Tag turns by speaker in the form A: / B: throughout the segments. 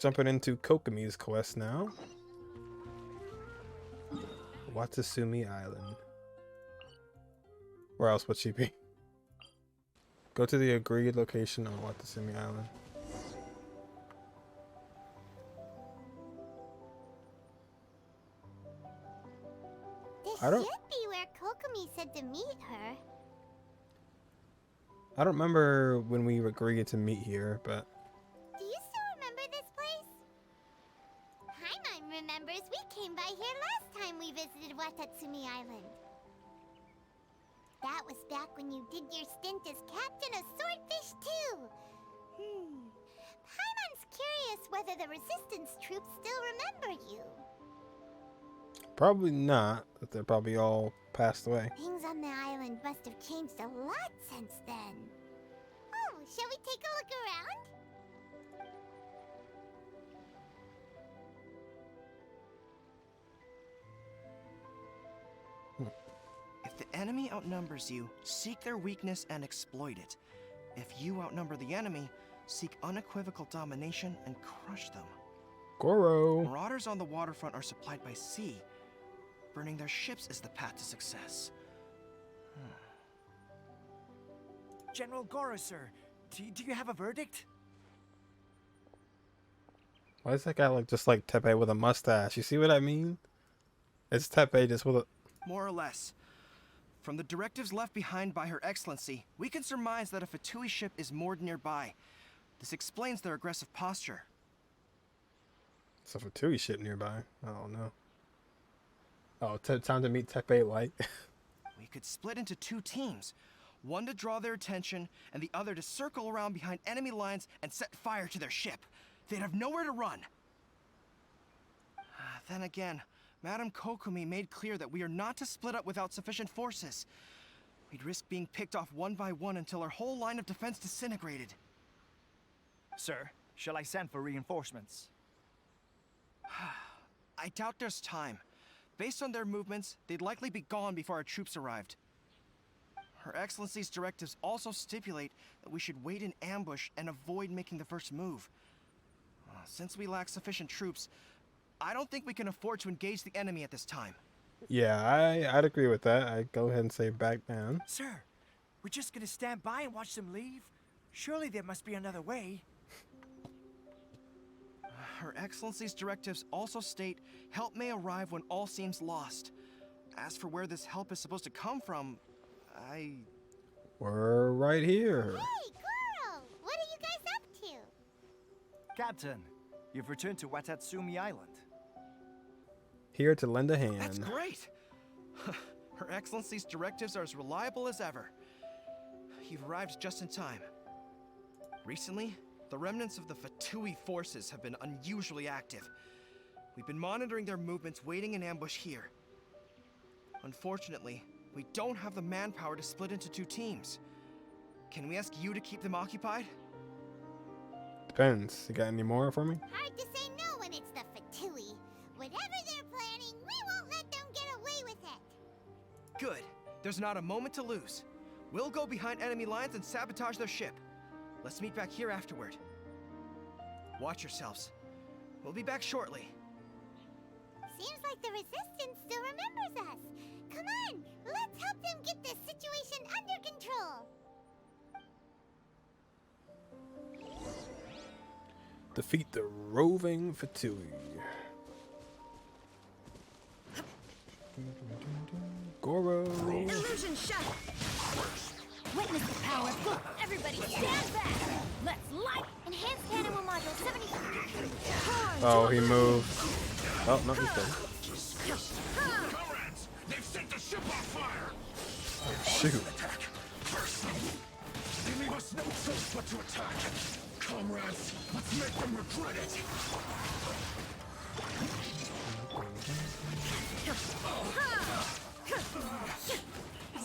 A: jumping into Kokomi's quest now. Watasumi Island. Where else would she be? Go to the agreed location on Watasumi Island.
B: This should be where Kokomi said to meet her.
A: I don't remember when we agreed to meet here, but...
B: Do you still remember this place? Paimon remembers we came by here last time we visited Watasumi Island. That was back when you did your stint as captain of Swordfish too. Paimon's curious whether the resistance troops still remember you.
A: Probably not, but they're probably all passed away.
B: Things on the island must have changed a lot since then. Oh, shall we take a look around?
C: If the enemy outnumbers you, seek their weakness and exploit it. If you outnumber the enemy, seek unequivocal domination and crush them.
A: Gorou.
C: Marauders on the waterfront are supplied by sea. Burning their ships is the path to success.
D: General Gorou, sir, do you have a verdict?
A: Why does that guy look just like Tepe with a mustache? You see what I mean? It's Tepe just with a...
C: More or less. From the directives left behind by Her Excellency, we can surmise that a Fatui ship is moored nearby. This explains their aggressive posture.
A: It's a Fatui ship nearby. I don't know. Oh, time to meet Tepe Light.
C: We could split into two teams. One to draw their attention, and the other to circle around behind enemy lines and set fire to their ship. They'd have nowhere to run. Then again, Madame Kokomi made clear that we are not to split up without sufficient forces. We'd risk being picked off one by one until our whole line of defense disintegrated.
D: Sir, shall I send for reinforcements?
C: I doubt there's time. Based on their movements, they'd likely be gone before our troops arrived. Her Excellency's directives also stipulate that we should wait in ambush and avoid making the first move. Since we lack sufficient troops, I don't think we can afford to engage the enemy at this time.
A: Yeah, I'd agree with that. I'd go ahead and say back down.
D: Sir, we're just gonna stand by and watch them leave? Surely there must be another way.
C: Her Excellency's directives also state help may arrive when all seems lost. As for where this help is supposed to come from,
A: We're right here.
B: Hey, Gorou! What are you guys up to?
D: Captain, you've returned to Watasumi Island.
A: Here to lend a hand.
C: That's great! Her Excellency's directives are as reliable as ever. You've arrived just in time. Recently, the remnants of the Fatui forces have been unusually active. We've been monitoring their movements, waiting in ambush here. Unfortunately, we don't have the manpower to split into two teams. Can we ask you to keep them occupied?
A: Depends. You got any more for me?
B: Hard to say no when it's the Fatui. Whatever they're planning, we won't let them get away with it.
C: Good. There's not a moment to lose. We'll go behind enemy lines and sabotage their ship. Let's meet back here afterward. Watch yourselves. We'll be back shortly.
B: Seems like the Resistance still remembers us. Come on, let's help them get this situation under control.
A: Defeat the roving Fatui. Gorou.
E: Illusion shut. Witness the power of Gorou. Everybody stand back. Let's light.
B: Enhanced cannon module 75.
A: Oh, he moved. Oh, no, he's dead.
F: Comrades, they've set the ship on fire.
A: Oh, shoot.
F: Attack. First, they leave us no choice but to attack. Comrades, let's make them regret it.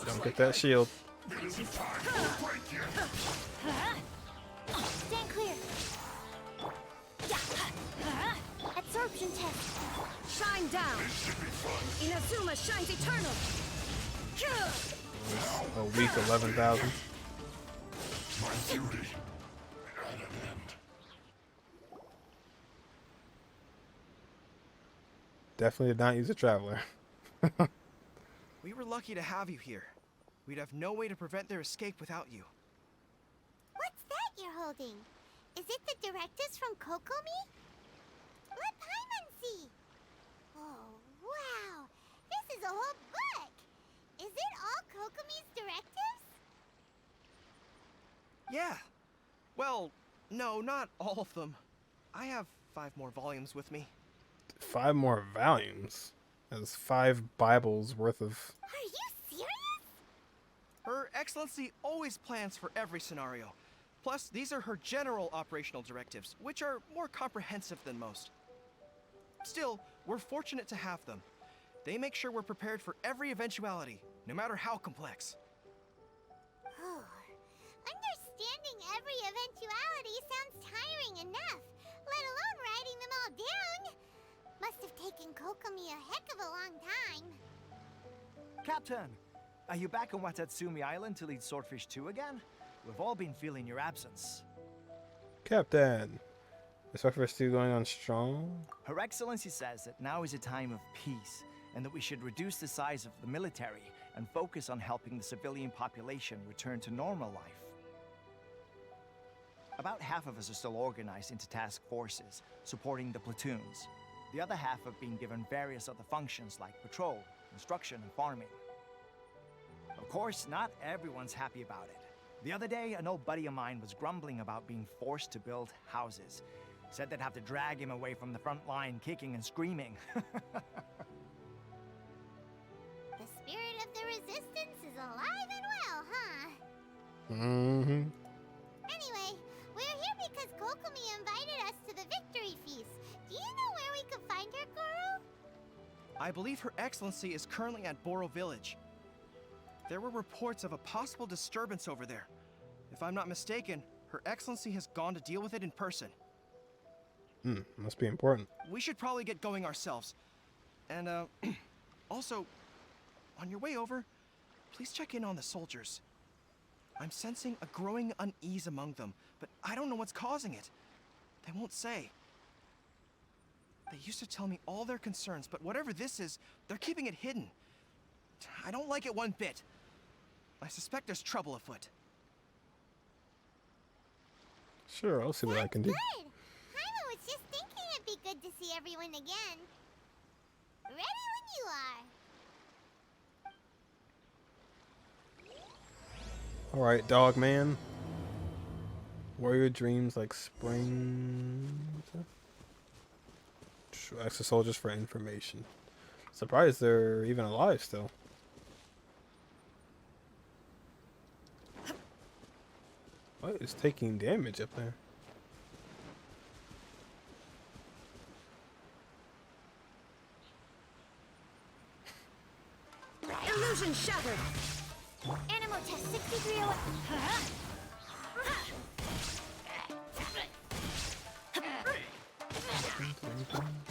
A: Don't get that shield.
B: Stand clear. Absorption test.
E: Shine down. Inazuma shines eternal.
A: A week 11,000.
F: My duty at an end.
A: definitely did not use a traveler.
C: We were lucky to have you here. We'd have no way to prevent their escape without you.
B: What's that you're holding? Is it the directives from Kokomi? Let Paimon see. Oh, wow. This is a whole book. Is it all Kokomi's directives?
C: Yeah. Well, no, not all of them. I have 5 more volumes with me.
A: 5 more volumes. That's 5 Bibles worth of.
B: Are you serious?
C: Her Excellency always plans for every scenario. Plus, these are her general operational directives, which are more comprehensive than most. Still, we're fortunate to have them. They make sure we're prepared for every eventuality, no matter how complex.
B: Oh, understanding every eventuality sounds tiring enough, let alone writing them all down. Must have taken Kokomi a heck of a long time.
D: Captain, are you back on Watasumi Island to lead Swordfish 2 again? We've all been feeling your absence.
A: Captain, is Swordfish 2 going on strong?
D: Her Excellency says that now is a time of peace, and that we should reduce the size of the military and focus on helping the civilian population return to normal life. About half of us are still organized into task forces, supporting the platoons. The other half have been given various other functions like patrol, instruction, and farming. Of course, not everyone's happy about it. The other day, an old buddy of mine was grumbling about being forced to build houses. Said they'd have to drag him away from the front line, kicking and screaming.
B: The spirit of the resistance is alive and well, huh?
A: Mm-hmm.
B: Anyway, we're here because Kokomi invited us to the victory feast. Do you know where we could find her, Gorou?
C: I believe Her Excellency is currently at Gorou Village. There were reports of a possible disturbance over there. If I'm not mistaken, Her Excellency has gone to deal with it in person.
A: Must be important.
C: We should probably get going ourselves. And, also, on your way over, please check in on the soldiers. I'm sensing a growing unease among them, but I don't know what's causing it. They won't say. They used to tell me all their concerns, but whatever this is, they're keeping it hidden. I don't like it one bit. I suspect there's trouble afoot.
A: Sure, I'll see what I can do.
B: Good. Paimon was just thinking it'd be good to see everyone again. Ready when you are.
A: Alright, dog man. Warrior dreams like spring. Ask the soldiers for information. Surprised they're even alive still. What is taking damage up there?
E: Illusion shattered. Animal test 6301.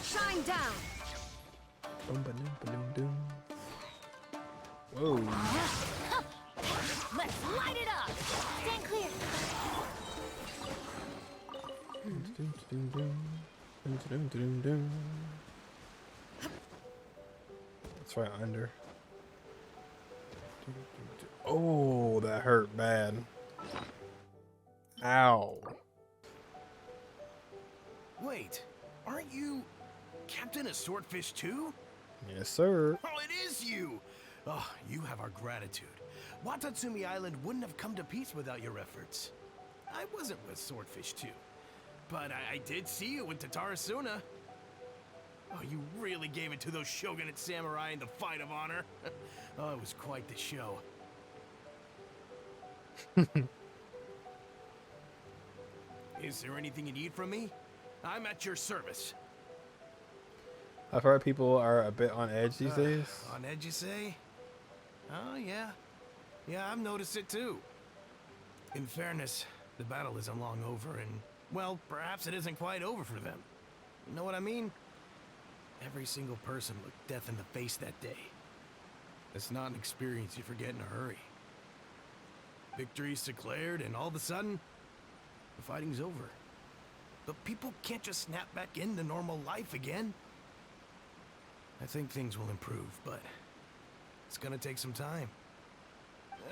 E: Shine down.
A: Whoa.
E: Let's light it up. Stand clear.
A: That's right under. Oh, that hurt bad. Ow.
F: Wait, aren't you Captain of Swordfish 2?
A: Yes, sir.
F: Oh, it is you! Oh, you have our gratitude. Watasumi Island wouldn't have come to peace without your efforts. I wasn't with Swordfish 2, but I did see you in Tatarasuna. Oh, you really gave it to those shogunate samurai in the fight of honor. Oh, it was quite the show. Is there anything you need from me? I'm at your service.
A: I've heard people are a bit on edge these days.
F: On edge, you say? Oh, yeah. Yeah, I've noticed it too. In fairness, the battle isn't long over and, well, perhaps it isn't quite over for them. You know what I mean? Every single person looked death in the face that day. It's not an experience you forget in a hurry. Victory's declared and all of a sudden, the fighting's over. But people can't just snap back into normal life again. I think things will improve, but it's gonna take some time.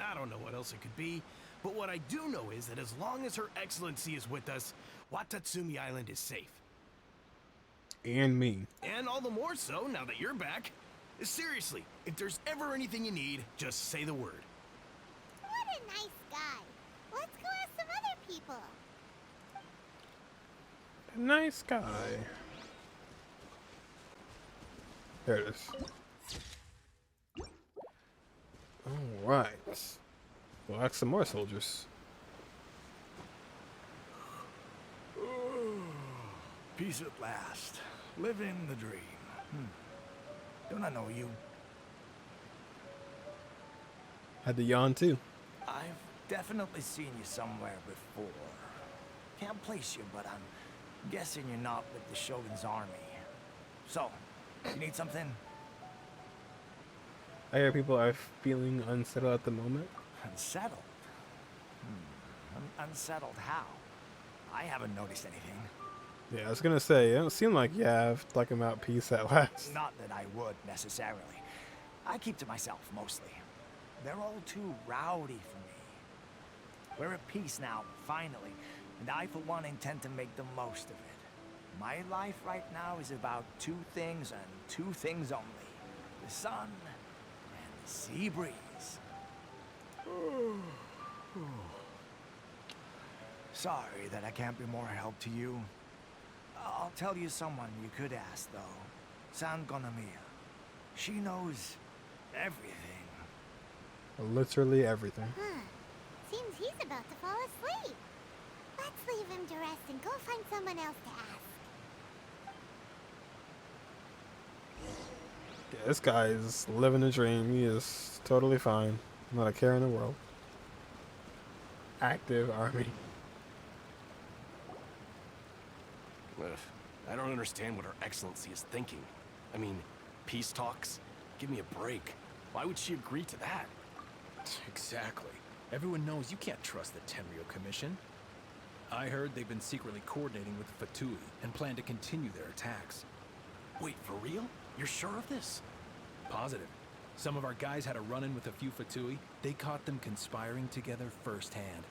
F: I don't know what else it could be, but what I do know is that as long as Her Excellency is with us, Watasumi Island is safe.
A: And me.
F: And all the more so now that you're back. Seriously, if there's ever anything you need, just say the word.
B: What a nice guy. Let's go ask some other people.
A: Nice guy. There it is. Alright. We'll ask some more soldiers.
G: Peace at last. Living the dream. Don't I know you?
A: Had to yawn too.
D: I've definitely seen you somewhere before. Can't place you, but I'm guessing you're not with the Shogun's army. So, you need something?
A: I hear people are feeling unsettled at the moment.
D: Unsettled? Unsettled how? I haven't noticed anything.
A: Yeah, I was gonna say, it don't seem like you have talking about peace at last.
D: Not that I would, necessarily. I keep to myself, mostly. They're all too rowdy for me. We're at peace now, finally, and I, for one, intend to make the most of it. My life right now is about two things and two things only. The sun and the sea breeze. Sorry that I can't be more help to you. I'll tell you someone you could ask, though. Sangonomiya. She knows everything.
A: Literally everything.
B: Seems he's about to fall asleep. Let's leave him to rest and go find someone else to ask.
A: Yeah, this guy is living a dream. He is totally fine. Not a care in the world. Active army.
H: I don't understand what Her Excellency is thinking. I mean, peace talks? Give me a break. Why would she agree to that?
I: Exactly. Everyone knows you can't trust the Tenryou Commission. I heard they've been secretly coordinating with the Fatui and plan to continue their attacks.
H: Wait, for real? You're sure of this?
I: Positive. Some of our guys had a run-in with a few Fatui. They caught them conspiring together firsthand.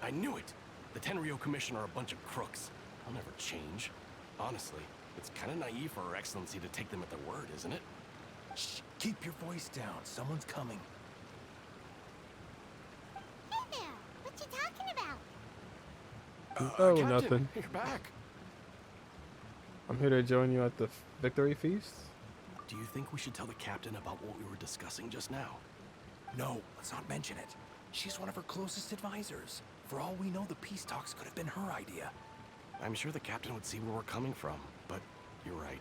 H: I knew it! The Tenryou Commission are a bunch of crooks. I'll never change. Honestly, it's kind of naive for Her Excellency to take them at their word, isn't it?
I: Shh, keep your voice down. Someone's coming.
B: Hey there, what you talking about?
A: Oh,
H: Captain,
A: nothing.
H: You're back.
A: I'm here to join you at the victory feast.
H: Do you think we should tell the captain about what we were discussing just now?
I: No, let's not mention it. She's one of her closest advisors. For all we know, the peace talks could have been her idea.
H: I'm sure the captain would see where we're coming from, but you're right.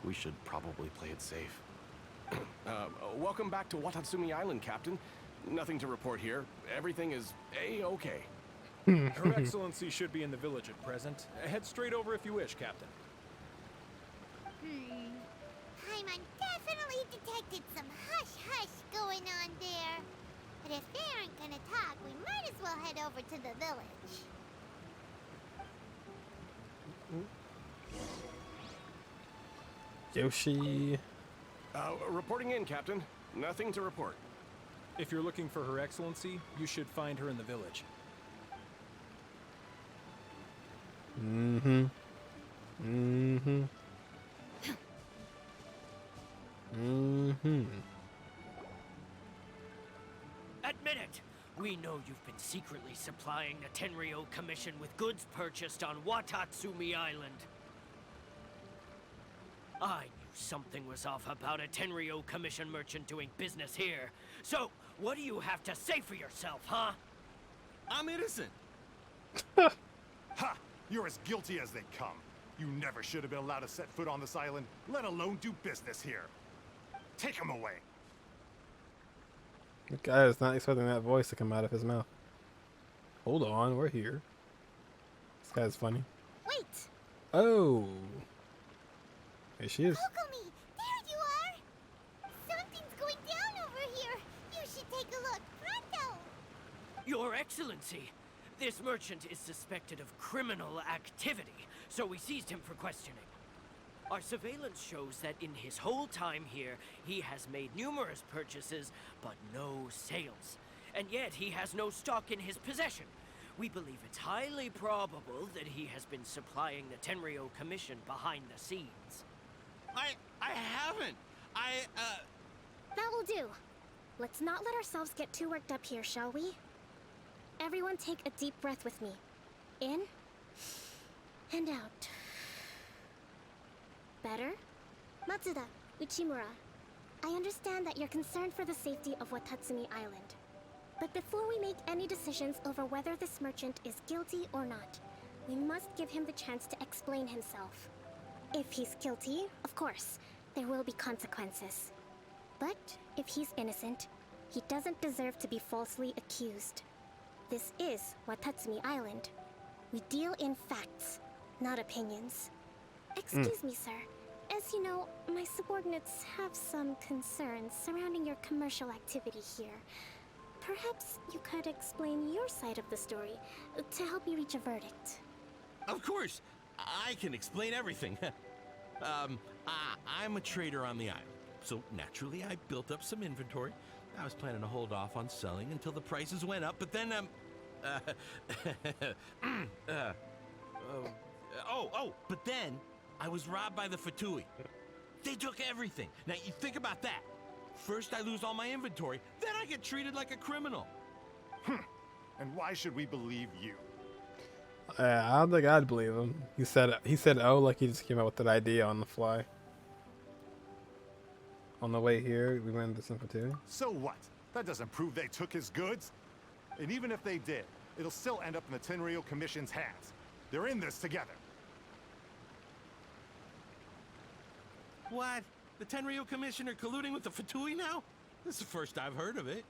H: We should probably play it safe. Welcome back to Watasumi Island, Captain. Nothing to report here. Everything is A-okay.
J: Her Excellency should be in the village at present. Head straight over if you wish, Captain.
B: Paimon definitely detected some hush-hush going on there. But if they aren't gonna talk, we might as well head over to the village.
A: Yoshi.
H: Reporting in, Captain. Nothing to report.
J: If you're looking for Her Excellency, you should find her in the village.
A: Mm-hmm. Mm-hmm. Mm-hmm.
K: Admit it! We know you've been secretly supplying the Tenryou Commission with goods purchased on Watasumi Island. I knew something was off about a Tenryou Commission merchant doing business here. So, what do you have to say for yourself, huh?
L: I'm innocent.
M: Ha! You're as guilty as they come. You never should have been allowed to set foot on this island, let alone do business here. Take him away.
A: The guy is not expecting that voice to come out of his mouth. Hold on, we're here. This guy's funny.
B: Wait!
A: Oh. There she is.
B: Kokomi, there you are! Something's going down over here. You should take a look. Pronto!
K: Your Excellency, this merchant is suspected of criminal activity, so we seized him for questioning. Our surveillance shows that in his whole time here, he has made numerous purchases, but no sales. And yet he has no stock in his possession. We believe it's highly probable that he has been supplying the Tenryou Commission behind the scenes.
L: I haven't.
N: That will do. Let's not let ourselves get too worked up here, shall we? Everyone take a deep breath with me. In and out. Better? Matsuda, Uchimura, I understand that you're concerned for the safety of Watasumi Island. But before we make any decisions over whether this merchant is guilty or not, we must give him the chance to explain himself. If he's guilty, of course, there will be consequences. But if he's innocent, he doesn't deserve to be falsely accused. This is Watasumi Island. We deal in facts, not opinions. Excuse me, sir. As you know, my subordinates have some concerns surrounding your commercial activity here. Perhaps you could explain your side of the story to help me reach a verdict.
L: Of course, I can explain everything. I'm a trader on the island, so naturally I built up some inventory. I was planning to hold off on selling until the prices went up, but then, but then I was robbed by the Fatui. They took everything. Now, you think about that. First I lose all my inventory, then I get treated like a criminal.
M: And why should we believe you?
A: I don't think I'd believe him. He said oh like he just came up with that idea on the fly. On the way here, we went to Fatui.
M: So what? That doesn't prove they took his goods. And even if they did, it'll still end up in the Tenryou Commission's hands. They're in this together.
L: What? The Tenryou Commissioner colluding with the Fatui now? This is the first I've heard of it.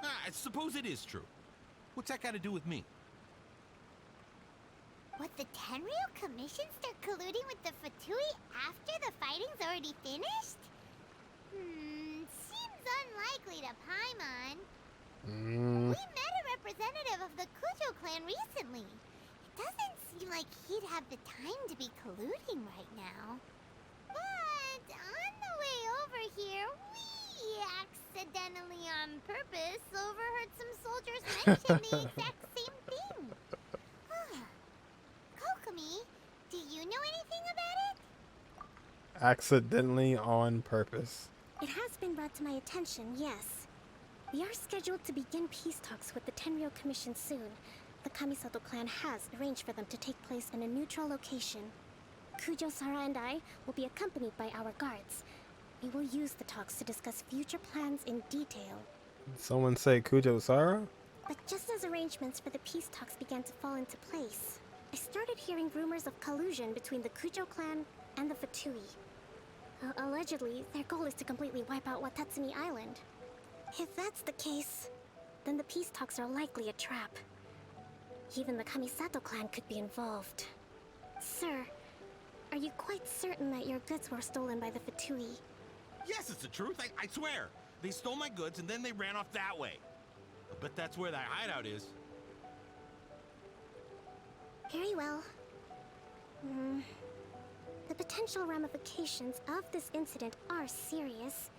L: I suppose it is true. What's that got to do with me?
B: What, the Tenryou Commission start colluding with the Fatui after the fighting's already finished? Seems unlikely to Paimon. We met a representative of the Kujo clan recently. It doesn't seem like he'd have the time to be colluding right now. But on the way over here, we accidentally on purpose overheard some soldiers mention the exact same thing. Kokomi, do you know anything about it?
A: Accidentally on purpose.
N: It has been brought to my attention, yes. We are scheduled to begin peace talks with the Tenryou Commission soon. The Kamisato clan has arranged for them to take place in a neutral location. Kujo-Sara and I will be accompanied by our guards. We will use the talks to discuss future plans in detail.
A: Someone say Kujo-Sara?
N: But just as arrangements for the peace talks began to fall into place, I started hearing rumors of collusion between the Kujo clan and the Fatui. Allegedly, their goal is to completely wipe out Watasumi Island. If that's the case, then the peace talks are likely a trap. Even the Kamisato clan could be involved. Sir, are you quite certain that your goods were stolen by the Fatui?
L: Yes, it's the truth. I swear. They stole my goods and then they ran off that way. But that's where that hideout is.
N: Very well. The potential ramifications of this incident are serious.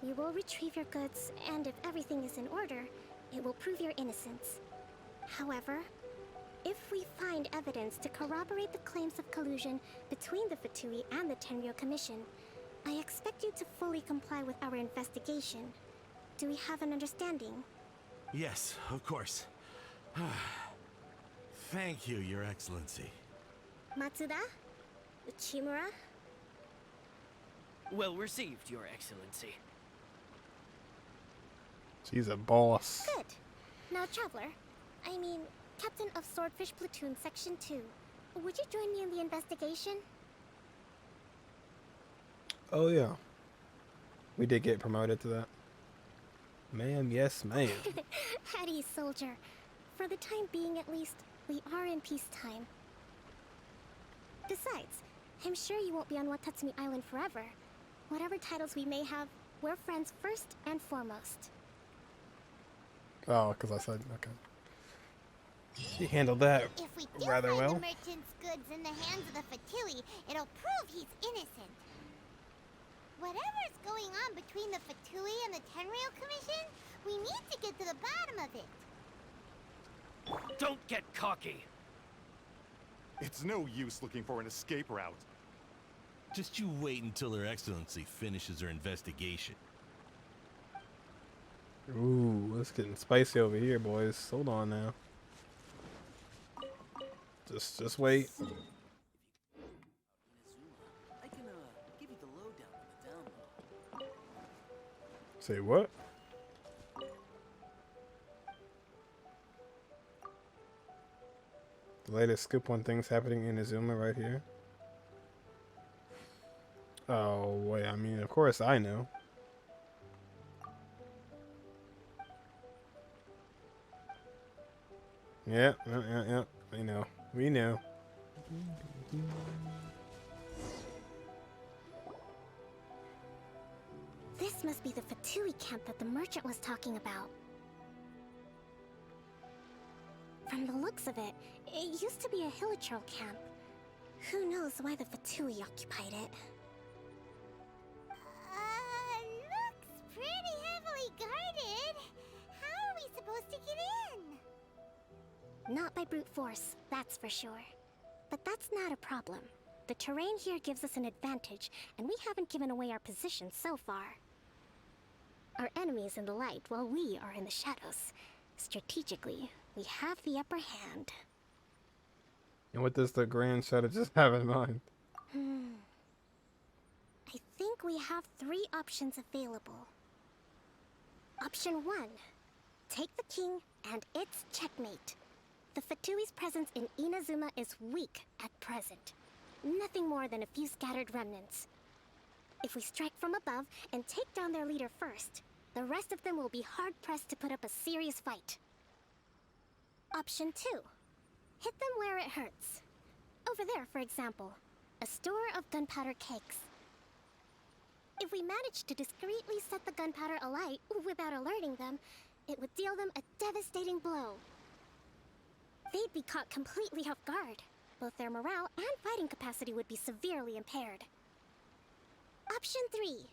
N: We will retrieve your goods, and if everything is in order, it will prove your innocence. However, if we find evidence to corroborate the claims of collusion between the Fatui and the Tenryou Commission, I expect you to fully comply with our investigation. Do we have an understanding?
L: Yes, of course. Thank you, Your Excellency.
N: Matsuda? Uchimura?
K: Well received, Your Excellency.
A: She's a boss.
N: Good. Now, Traveler, I mean, Captain of Swordfish Platoon Section 2, would you join me in the investigation?
A: Oh yeah. We did get promoted to that. Ma'am, yes ma'am.
N: Hattie, soldier. For the time being at least, we are in peacetime. Besides, I'm sure you won't be on Watasumi Island forever. Whatever titles we may have, we're friends first and foremost.
A: Oh, because I said, okay. She handled that
B: If we do
A: rather
B: find
A: well.
B: the merchant's goods in the hands of the Fatui, it'll prove he's innocent. Whatever's going on between the Fatui and the Tenryou Commission, we need to get to the bottom of it.
K: Don't get cocky.
M: It's no use looking for an escape route.
L: Just you wait until Her Excellency finishes her investigation.
A: Ooh, it's getting spicy over here, boys. Hold on now. Just wait.
K: I can give you the lowdown on the down low.
A: Say what? The latest scoop on things happening in Izuma right here. Oh, wait, I mean, of course I know. Yeah, we know. We know.
N: This must be the Fatui camp that the merchant was talking about. From the looks of it, it used to be a hilichurl camp. Who knows why the Fatui occupied it?
B: Looks pretty heavily guarded. How are we supposed to get in?
N: Not by brute force, that's for sure. But that's not a problem. The terrain here gives us an advantage, and we haven't given away our position so far. Our enemy is in the light, while we are in the shadows. Strategically, we have the upper hand.
A: And what does the Grand Strategist have in mind?
N: I think we have 3 options available. Option 1. Take the king, and it's checkmate. The Fatui's presence in Inazuma is weak at present. Nothing more than a few scattered remnants. If we strike from above and take down their leader first, the rest of them will be hard-pressed to put up a serious fight. Option 2. Hit them where it hurts. Over there, for example, a store of gunpowder cakes. If we manage to discreetly set the gunpowder alight without alerting them, it would deal them a devastating blow. They'd be caught completely off guard. Both their morale and fighting capacity would be severely impaired. Option 3.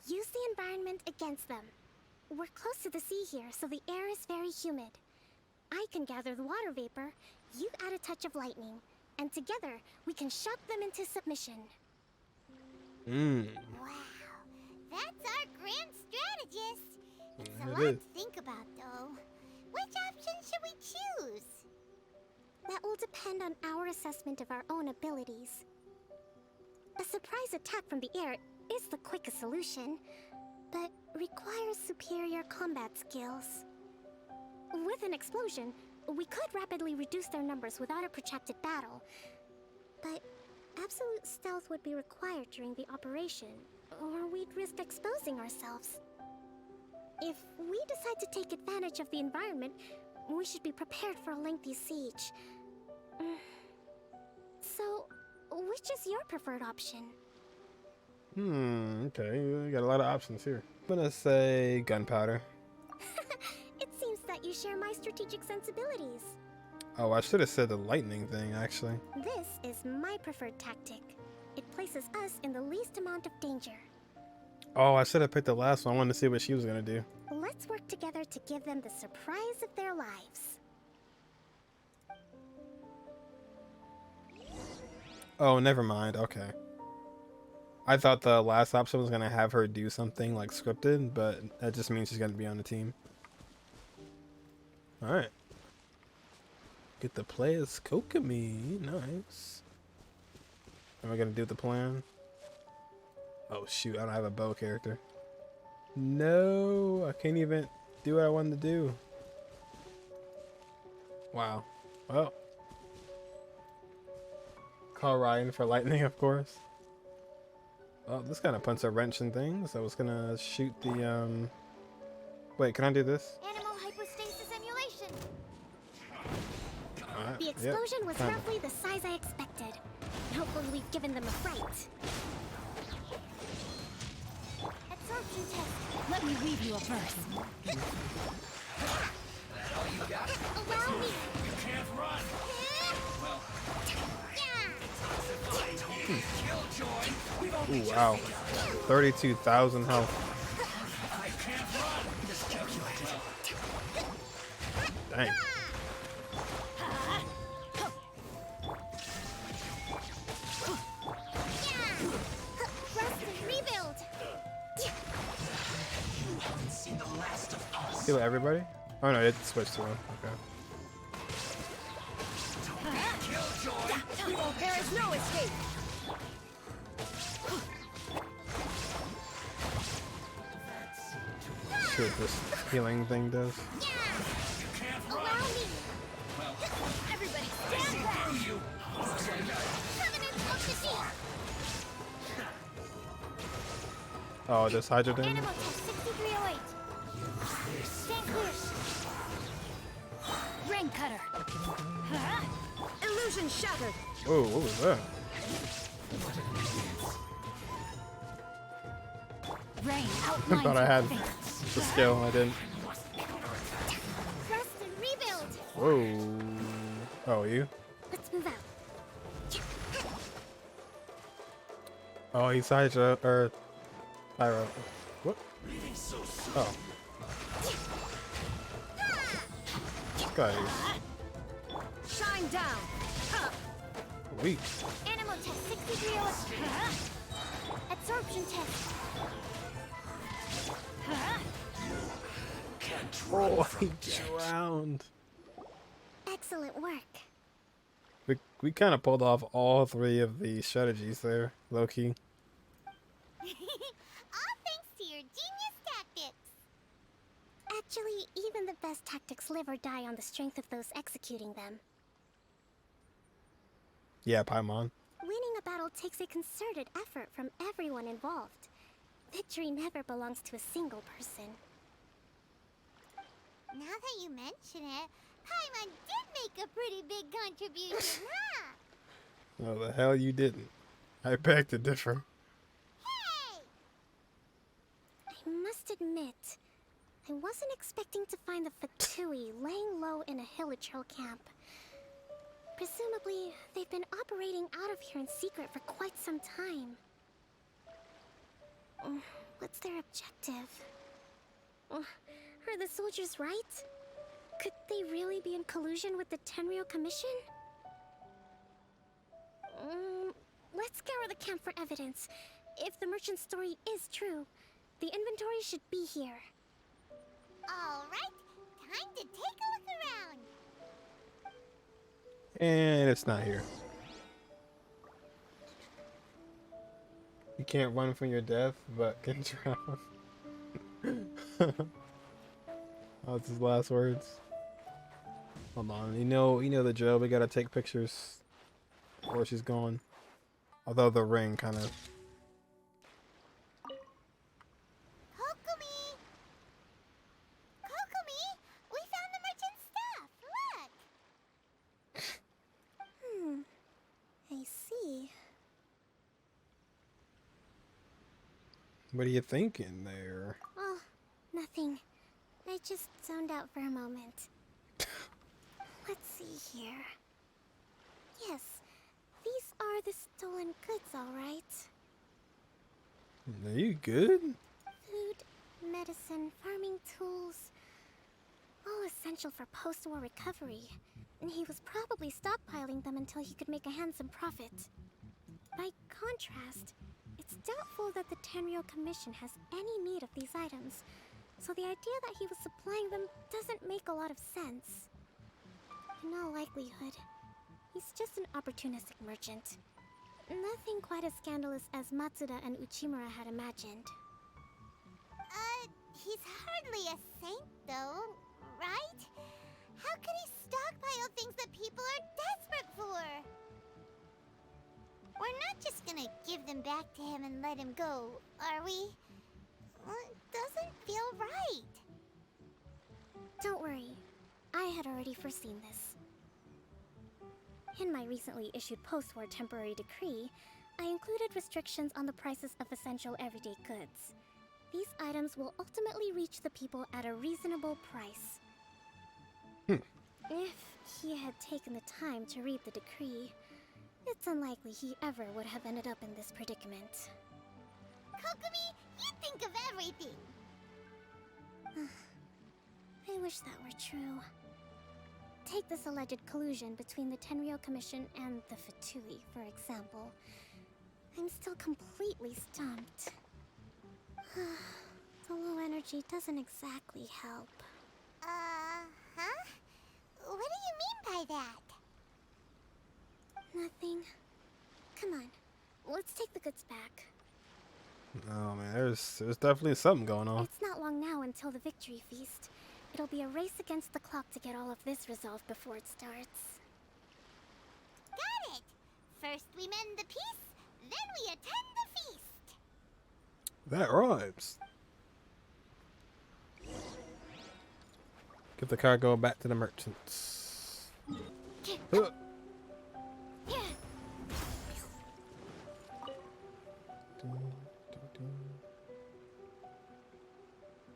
N: Use the environment against them. We're close to the sea here, so the air is very humid. I can gather the water vapor, you add a touch of lightning, and together we can shock them into submission.
B: Wow, that's our grand strategist. It's a lot to think about, though. Which option should we choose?
N: That will depend on our assessment of our own abilities. A surprise attack from the air is the quickest solution, but requires superior combat skills. With an explosion, we could rapidly reduce their numbers without a protracted battle, but absolute stealth would be required during the operation, or we'd risk exposing ourselves. If we decide to take advantage of the environment, we should be prepared for a lengthy siege. So, which is your preferred option?
A: Okay, we got a lot of options here. I'm gonna say gunpowder.
N: It seems that you share my strategic sensibilities.
A: Oh, I should have said the lightning thing, actually.
N: This is my preferred tactic. It places us in the least amount of danger.
A: Oh, I should have picked the last one. I wanted to see what she was gonna do.
N: Let's work together to give them the surprise of their lives.
A: Oh, never mind. Okay. I thought the last option was gonna have her do something like scripted, but that just means she's gonna be on the team. Alright. Get to play as Kokomi. Nice. Am I gonna do the plan? Oh shoot, I don't have a bow character. No, I can't even do what I wanted to do. Wow. Well. Call Ryan for lightning, of course. Oh, this kind of puts a wrench in things. I was gonna shoot the, Wait, can I do this?
B: Animal hypostasis emulation.
A: Alright,
N: The explosion was
A: fine.
N: roughly the size I expected. Hopefully we've given them a fright.
B: Absorption test.
E: Let me weave you a verse.
B: Allow me.
F: You can't run.
A: Ooh, wow. 32,000 health. Dang.
B: Rest and rebuild.
A: Kill everybody? Oh no, it switched to one. Okay.
E: There is no escape.
A: See what this healing thing does.
B: Allow me.
E: Everybody stand back.
B: Covenant of the Deep.
A: Oh, this Hydra thing?
B: Animal test 6308. Stand clear.
E: Rain cutter. Illusion shattered.
A: Oh, what was that?
E: Rain
A: I
E: outlines
A: thought I had
E: your face.
A: the skill, I didn't.
B: Rest and rebuild.
A: Whoa. Oh, you?
B: Let's move out.
A: Oh, he's Hydra, or Pyro. What? Oh. This guy is
E: Shine down.
A: weak.
B: Animal test 6308. Absorption test.
A: Oh, he drowned.
N: Excellent work.
A: We kind of pulled off all three of the strategies there, low-key.
B: All thanks to your genius tactics.
N: Actually, even the best tactics live or die on the strength of those executing them.
A: Yeah, Paimon.
N: Winning a battle takes a concerted effort from everyone involved. Victory never belongs to a single person.
B: Now that you mention it, Paimon did make a pretty big contribution, huh?
A: No, the hell you didn't. I beg to differ.
B: Hey!
N: I must admit, I wasn't expecting to find the Fatui laying low in a Hilichurl camp. Presumably, they've been operating out of here in secret for quite some time. What's their objective? Are the soldiers right? Could they really be in collusion with the Tenryou Commission? Let's scour the camp for evidence. If the merchant's story is true, the inventory should be here.
B: All right, time to take a look around.
A: And it's not here. You can't run from your death, but can drown. That's his last words. Hold on, you know the drill. We gotta take pictures before she's gone. Although the ring kind of.
B: Kokomi! Kokomi! We found the merchant's stuff! Look!
N: I see.
A: What are you thinking there?
N: Oh, nothing. I just zoned out for a moment. Let's see here. Yes, these are the stolen goods, all right.
A: Are you good?
N: Food, medicine, farming tools. All essential for post-war recovery. And he was probably stockpiling them until he could make a handsome profit. By contrast, it's doubtful that the Tenryou Commission has any need of these items, so the idea that he was supplying them doesn't make a lot of sense. In all likelihood, he's just an opportunistic merchant. Nothing quite as scandalous as Matsuda and Uchimura had imagined.
B: He's hardly a saint, though, right? How could he stockpile things that people are desperate for? We're not just gonna give them back to him and let him go, are we? It doesn't feel right.
N: Don't worry, I had already foreseen this. In my recently issued post-war temporary decree, I included restrictions on the prices of essential everyday goods. These items will ultimately reach the people at a reasonable price. If he had taken the time to read the decree, it's unlikely he ever would have ended up in this predicament.
B: Kokomi, you think of everything.
N: I wish that were true. Take this alleged collusion between the Tenryou Commission and the Fatui, for example. I'm still completely stumped. The low energy doesn't exactly help.
B: Huh? What do you mean by that?
N: Nothing. Come on, let's take the goods back.
A: Oh man, there's definitely something going on.
N: It's not long now until the victory feast. It'll be a race against the clock to get all of this resolved before it starts.
B: Got it! First we mend the peace, then we attend the feast.
A: That rhymes. Give the cargo back to the merchants.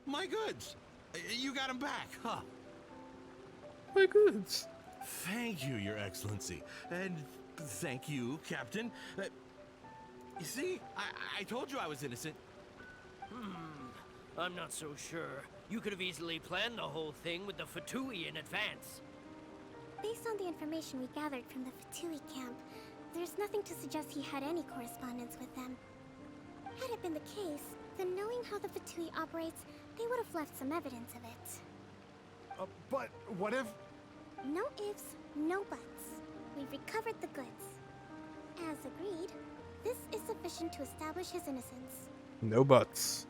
L: My goods! You got them back, huh?
A: My goods.
L: Thank you, Your Excellency. And thank you, Captain. You see, I told you I was innocent.
K: I'm not so sure. You could have easily planned the whole thing with the Fatui in advance.
N: Based on the information we gathered from the Fatui camp, there's nothing to suggest he had any correspondence with them. Had it been the case, then knowing how the Fatui operates, they would have left some evidence of it.
M: But what if...
N: No ifs, no buts. We've recovered the goods. As agreed, this is sufficient to establish his innocence.
A: No buts.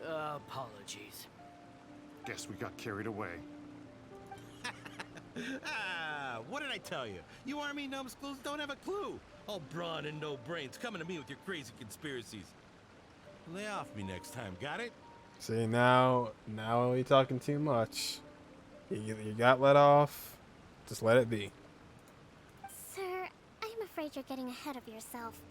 K: Apologies.
M: Guess we got carried away.
L: What did I tell you? You army numbskulls don't have a clue. All brawn and no brains coming to me with your crazy conspiracies. Lay off me next time, got it?
A: See, now you're talking too much. You got let off. Just let it be.
N: Sir, I'm afraid you're getting ahead of yourself.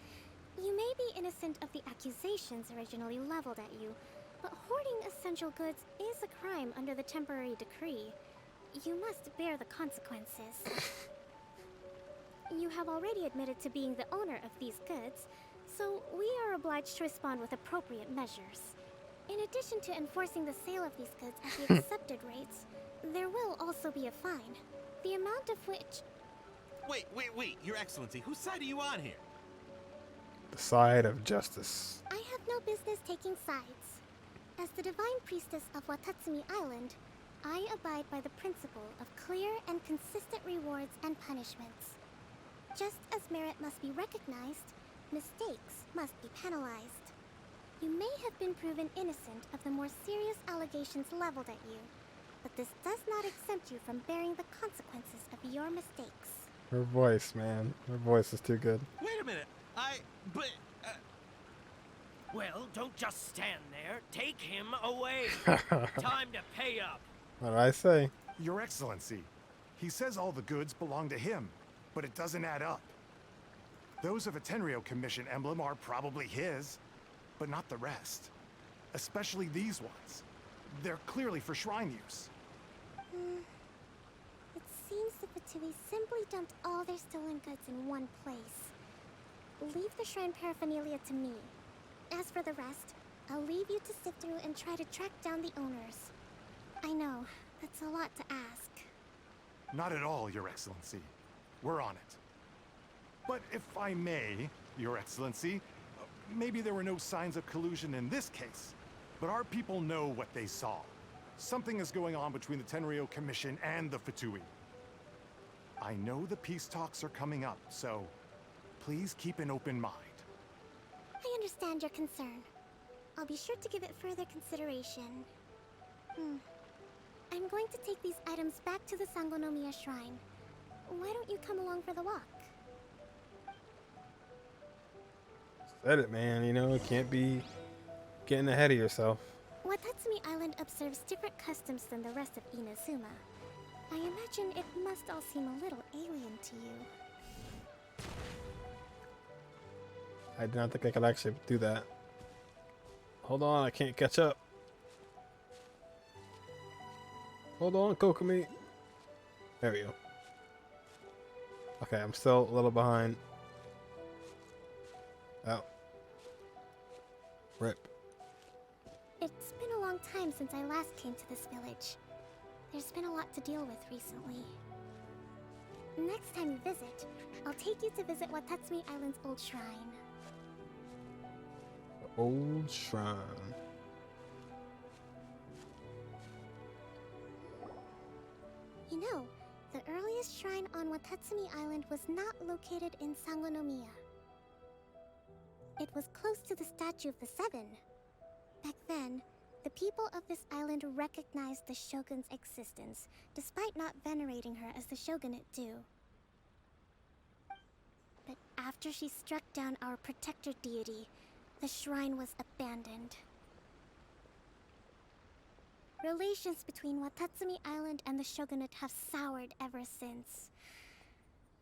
N: You may be innocent of the accusations originally leveled at you, but hoarding essential goods is a crime under the temporary decree. You must bear the consequences. You have already admitted to being the owner of these goods, so we are obliged to respond with appropriate measures. In addition to enforcing the sale of these goods at the accepted rates, there will also be a fine, the amount of which...
L: Wait, Your Excellency, whose side are you on here?
A: The side of justice.
N: I have no business taking sides. As the Divine Priestess of Watasumi Island, I abide by the principle of clear and consistent rewards and punishments. Just as merit must be recognized, mistakes must be penalized. You may have been proven innocent of the more serious allegations leveled at you, but this does not exempt you from bearing the consequences of your mistakes.
A: Her voice, man. Her voice is too good.
L: Wait a minute.
K: Well, don't just stand there. Take him away. Time to pay up.
A: What did I say?
M: Your Excellency, he says all the goods belong to him, but it doesn't add up. Those of a Tenryou Commission emblem are probably his, but not the rest. Especially these ones. They're clearly for shrine use.
N: It seems the Fatui simply dumped all their stolen goods in one place. Leave the shrine paraphernalia to me. As for the rest, I'll leave you to sift through and try to track down the owners. I know, that's a lot to ask.
M: Not at all, Your Excellency. We're on it. But if I may, Your Excellency, maybe there were no signs of collusion in this case, but our people know what they saw. Something is going on between the Tenryou Commission and the Fatui. I know the peace talks are coming up, so please keep an open mind.
N: I understand your concern. I'll be sure to give it further consideration. I'm going to take these items back to the Sangonomiya shrine. Why don't you come along for the walk?
A: Said it, man. You know, it can't be getting ahead of yourself.
N: Watasumi Island observes different customs than the rest of Inazuma. I imagine it must all seem a little alien to you.
A: I did not think I could actually do that. Hold on, I can't catch up. Hold on, Kokomi. There we go. Okay, I'm still a little behind. Oh. Rip.
N: It's been a long time since I last came to this village. There's been a lot to deal with recently. Next time you visit, I'll take you to visit Watasumi Island's old shrine.
A: The old shrine.
N: You know, the earliest shrine on Watasumi Island was not located in Sangonomiya. It was close to the Statue of the Seven. Back then, the people of this island recognized the shogun's existence, despite not venerating her as the shogunate do. But after she struck down our protector deity, the shrine was abandoned. Relations between Watasumi Island and the shogunate have soured ever since.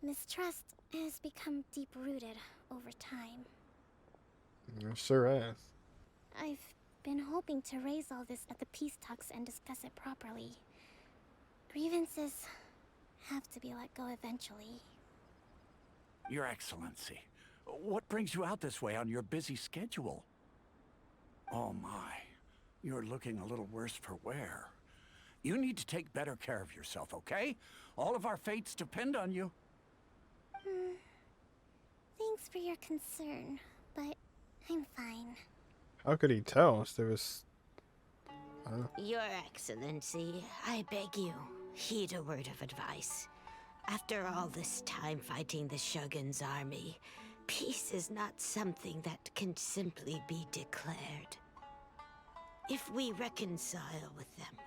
N: Mistrust has become deep-rooted over time.
A: Sure has.
N: I've been hoping to raise all this at the peace talks and discuss it properly. Grievances have to be let go eventually.
G: Your Excellency, what brings you out this way on your busy schedule? Oh my, you're looking a little worse for wear. You need to take better care of yourself, okay? All of our fates depend on you.
N: Thanks for your concern, but I'm fine.
A: How could he tell us there was...
O: Your Excellency, I beg you, heed a word of advice. After all this time fighting the Shogun's army, peace is not something that can simply be declared. If we reconcile with them,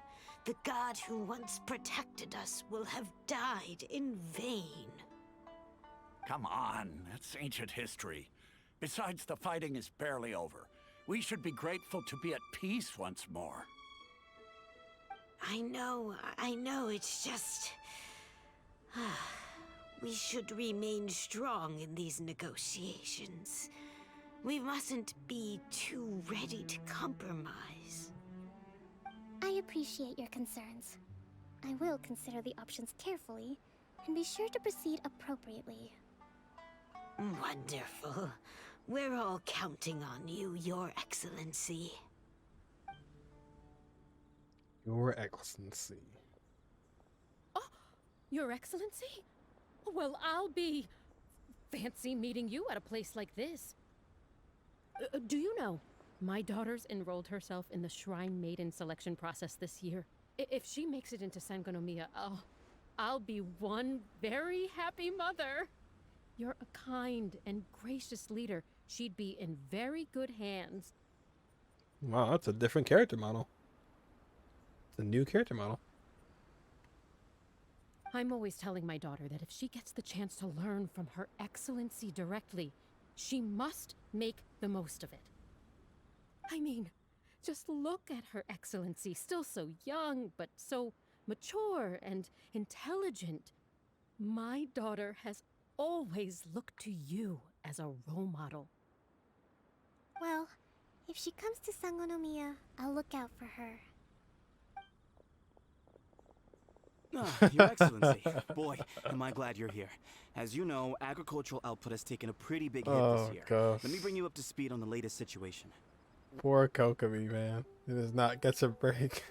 O: the god who once protected us will have died in vain.
G: Come on, that's ancient history. Besides, the fighting is barely over. We should be grateful to be at peace once more.
O: I know, it's just... we should remain strong in these negotiations. We mustn't be too ready to compromise.
N: I appreciate your concerns. I will consider the options carefully, and be sure to proceed appropriately.
O: Wonderful. We're all counting on you, Your Excellency.
A: Your Excellency.
E: Oh, Your Excellency? Well, I'll be... fancy meeting you at a place like this. Do you know, my daughter's enrolled herself in the Shrine Maiden selection process this year. If she makes it into sangonomiya, I'll be one very happy mother. You're a kind and gracious leader. She'd be in very good hands.
A: Wow, that's a different character model. It's a new character model.
E: I'm always telling my daughter that if she gets the chance to learn from Her Excellency directly, she must make the most of it. I mean, just look at Her Excellency, still so young, but so mature and intelligent. My daughter has always looked to you as a role model.
N: Well, if she comes to sangonomiya, I'll look out for her.
P: Your Excellency, boy, am I glad you're here. As you know, agricultural output has taken a pretty big hit this year.
A: Gosh.
P: Let me bring you up to speed on the latest situation.
A: Poor Kokomi, man. He does not get a break.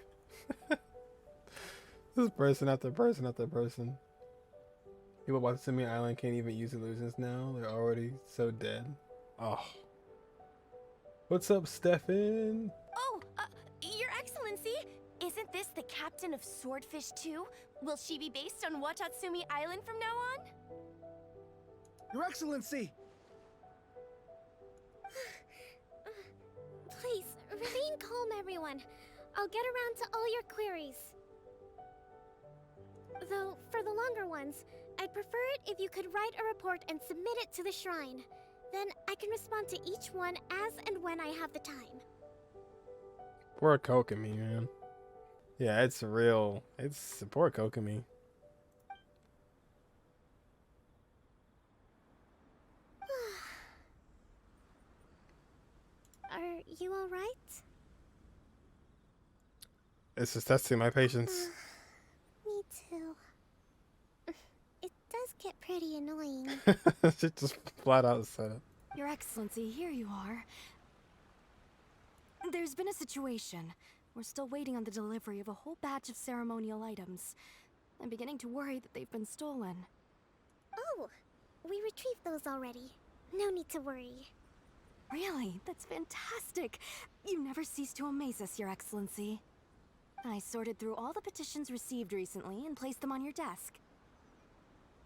A: This person after person after person. People watching Watasumi Island can't even use illusions now. They're already so dead. Oh. What's up, Stefan?
Q: Oh, Your Excellency, isn't this the captain of Swordfish too? Will she be based on Watasumi Island from now on?
P: Your Excellency!
N: Please, remain calm, everyone. I'll get around to all your queries. Though, for the longer ones, I'd prefer it if you could write a report and submit it to the shrine. Then I can respond to each one as and when I have the time.
A: Poor Kokomi, man. Yeah, it's real. It's poor Kokomi.
N: Are you alright?
A: It's just testing my patience.
N: Me too. pretty annoying.
A: She just flat out said it.
Q: Your Excellency, here you are. There's been a situation. We're still waiting on the delivery of a whole batch of ceremonial items. I'm beginning to worry that they've been stolen.
N: Oh, we retrieved those already. No need to worry.
Q: Really? That's fantastic. You never cease to amaze us, Your Excellency. I sorted through all the petitions received recently and placed them on your desk.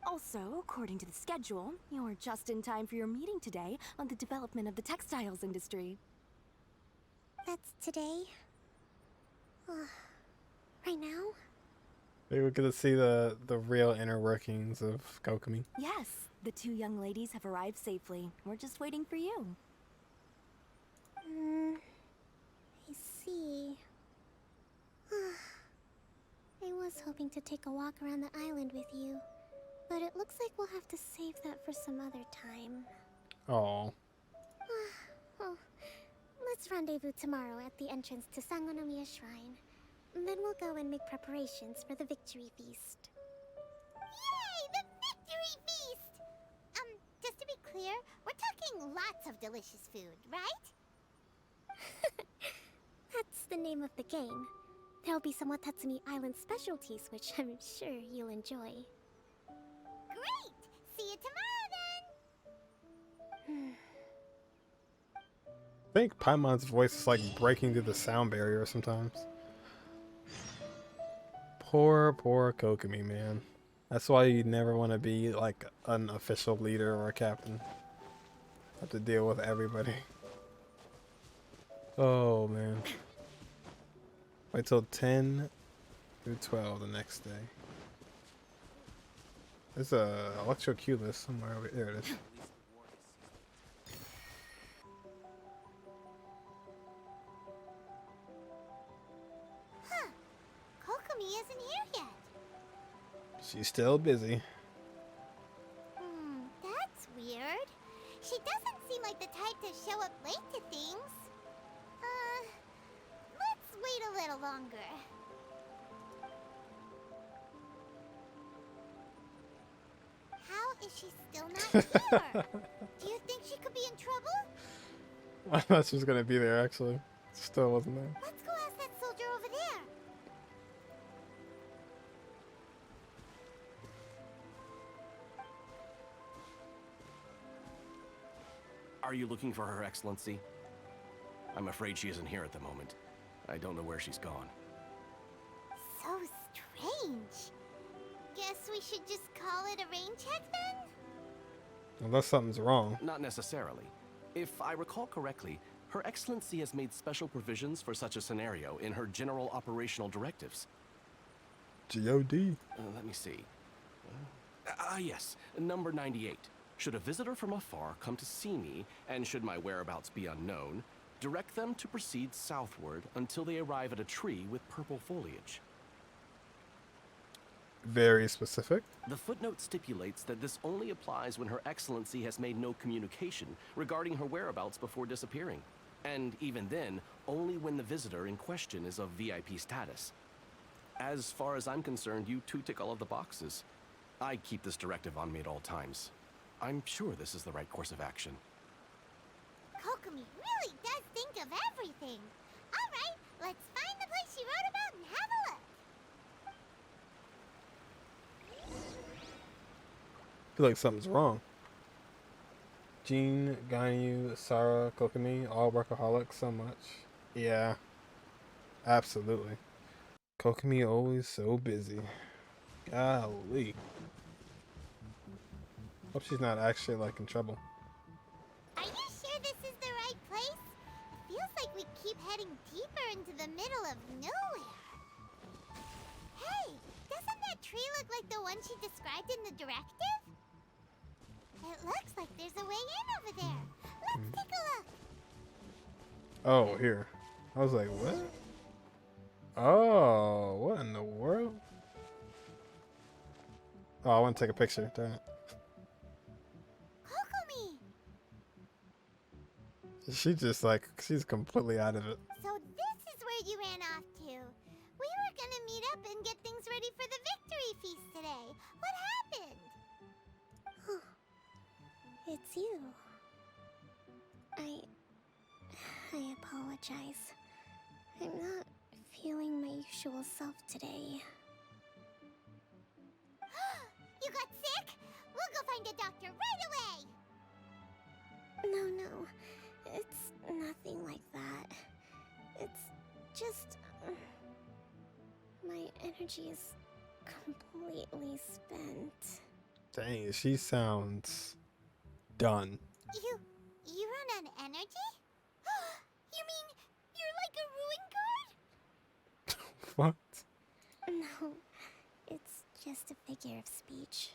Q: Also, according to the schedule, you're just in time for your meeting today on the development of the textiles industry.
N: That's today? Right now?
A: Maybe we get to see the real inner workings of Kokomi.
Q: Yes, the two young ladies have arrived safely. We're just waiting for you.
N: I see. I was hoping to take a walk around the island with you, but it looks like we'll have to save that for some other time.
A: Oh.
N: Well, let's rendezvous tomorrow at the entrance to Sangonomiya Shrine. Then we'll go and make preparations for the victory feast.
B: Yay! The victory feast! Just to be clear, we're talking lots of delicious food, right?
N: That's the name of the game. There'll be some Watasumi Island specialties, which I'm sure you'll enjoy.
B: Great! See you tomorrow then!
A: I think Paimon's voice is like breaking through the sound barrier sometimes. Poor Kokomi, man. That's why you never want to be like an official leader or a captain. Have to deal with everybody. Oh man. Wait till 10 through 12 the next day. There's a electroculus somewhere over there. It is.
B: Huh. Kokomi isn't here yet.
A: She's still busy.
B: That's weird. She doesn't seem like the type to show up late to things. Let's wait a little longer. How is she still not here? Do you think she could be in trouble?
A: I thought she was gonna be there actually. Still wasn't there.
B: Let's go ask that soldier over there.
H: Are you looking for Her Excellency? I'm afraid she isn't here at the moment. I don't know where she's gone.
B: So strange. Guess we should just call it a rain check then?
A: Unless something's wrong.
H: Not necessarily. If I recall correctly, Her Excellency has made special provisions for such a scenario in her general operational directives.
A: G.O.D.
H: Let me see. Yes, number 98. Should a visitor from afar come to see me, and should my whereabouts be unknown, direct them to proceed southward until they arrive at a tree with purple foliage.
A: Very specific.
H: The footnote stipulates that this only applies when Her Excellency has made no communication regarding her whereabouts before disappearing. And even then, only when the visitor in question is of VIP status. As far as I'm concerned, you two tick all of the boxes. I keep this directive on me at all times. I'm sure this is the right course of action.
B: Kokomi really does think of everything. All right, let's find the place she wrote about and have a look.
A: I feel like something's wrong. Jean, Ganyu, Sarah, Kokomi, all workaholics so much. Yeah, absolutely. Kokomi always so busy. Golly. Hope she's not actually like in trouble.
B: Are you sure this is the right place? It feels like we keep heading deeper into the middle of nowhere. Hey, doesn't that tree look like the one she described in the directive? It looks like there's a way in over there. Let's take a look.
A: Oh, here. I was like, what? Oh, what in the world? Oh, I want to take a picture. Darn it.
B: Kokomi!
A: She just like, she's completely out of it.
B: So this is where you ran off to. We were gonna meet up and get things ready for the victory feast today. What happened?
N: It's you. I apologize. I'm not feeling my usual self today.
B: You got sick? We'll go find a doctor right away!
N: No. It's nothing like that. It's just... my energy is completely spent.
A: Dang, she sounds done.
B: You run on energy? You mean you're like a ruin guard?
A: What?
N: No, it's just a figure of speech.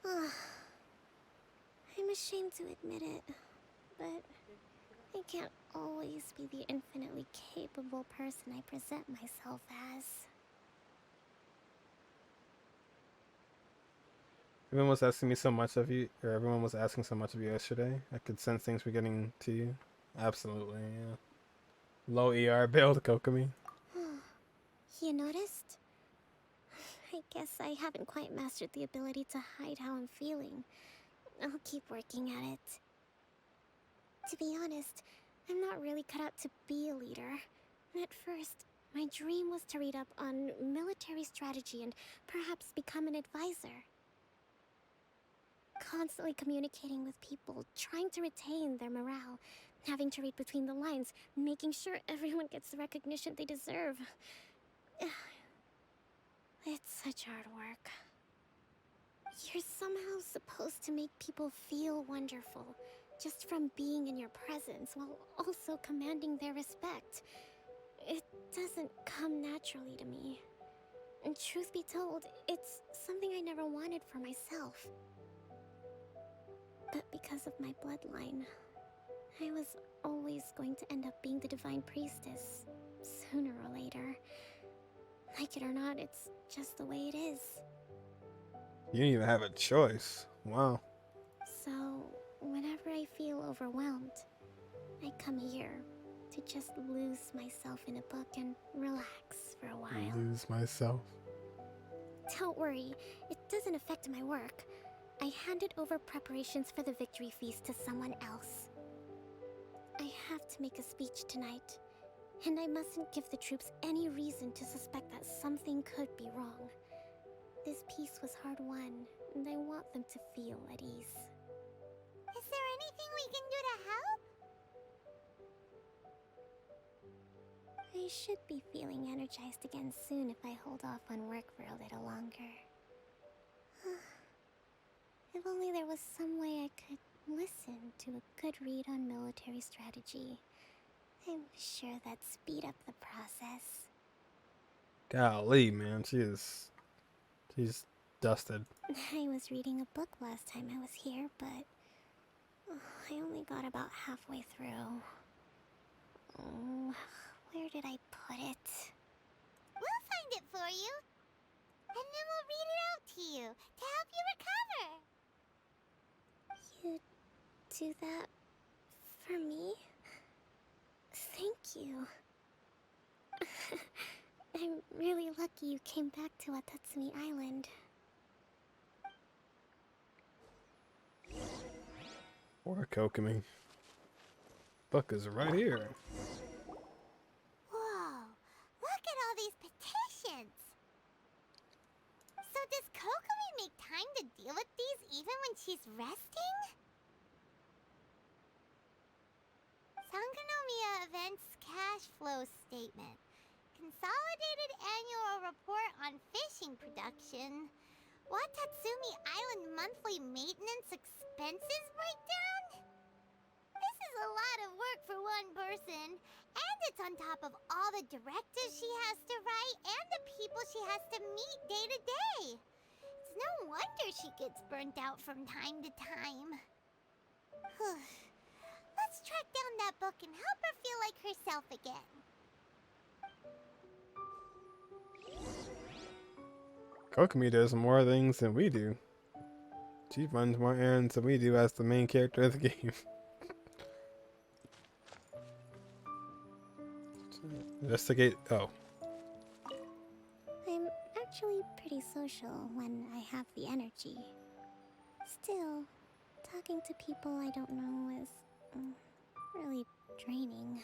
N: I'm ashamed to admit it, but I can't always be the infinitely capable person I present myself as.
A: Everyone was asking me so much of you, or everyone was asking so much of you yesterday. I could sense things were getting to you. Absolutely, yeah. Low ER build, Kokomi.
N: You noticed? I guess I haven't quite mastered the ability to hide how I'm feeling. I'll keep working at it. To be honest, I'm not really cut out to be a leader. At first, my dream was to read up on military strategy and perhaps become an advisor. Constantly communicating with people, trying to retain their morale, having to read between the lines, making sure everyone gets the recognition they deserve. It's such hard work. You're somehow supposed to make people feel wonderful, just from being in your presence, while also commanding their respect. It doesn't come naturally to me. And truth be told, it's something I never wanted for myself. But because of my bloodline, I was always going to end up being the Divine Priestess, sooner or later. Like it or not, it's just the way it is.
A: You didn't even have a choice. Wow.
N: So, whenever I feel overwhelmed, I come here to just lose myself in a book and relax for a while.
A: Lose myself.
N: Don't worry, it doesn't affect my work. I handed over preparations for the victory feast to someone else. I have to make a speech tonight, and I mustn't give the troops any reason to suspect that something could be wrong. This peace was hard-won, and I want them to feel at ease.
B: Is there anything we can do to help?
N: I should be feeling energized again soon if I hold off on work for a little longer. If only there was some way I could listen to a good read on military strategy. I'm sure that'd speed up the process.
A: Golly, man, she's dusted.
N: I was reading a book last time I was here, but I only got about halfway through. Oh, where did I put it?
B: We'll find it for you. And then we'll read it out to you to help you recover.
N: You do that for me? Thank you. I'm really lucky you came back to Watasumi Island.
A: Or Kokomi. Book is right here.
B: Whoa, look at all these petitions. So does Kokomi make time to deal with these even when she's resting? Sangonomiya Events Cash Flow Statement. Consolidated Annual Report on Fishing Production. Watasumi Island Monthly Maintenance Expenses Breakdown? This is a lot of work for one person. And it's on top of all the directives she has to write and the people she has to meet day to day. It's no wonder she gets burnt out from time to time. Let's track down that book and help her feel like herself again.
A: Kokomi does more things than we do. She runs more errands than we do as the main character of the game. Investigate. Oh.
N: I'm actually pretty social when I have the energy. Still, Talking to people I don't know is really draining.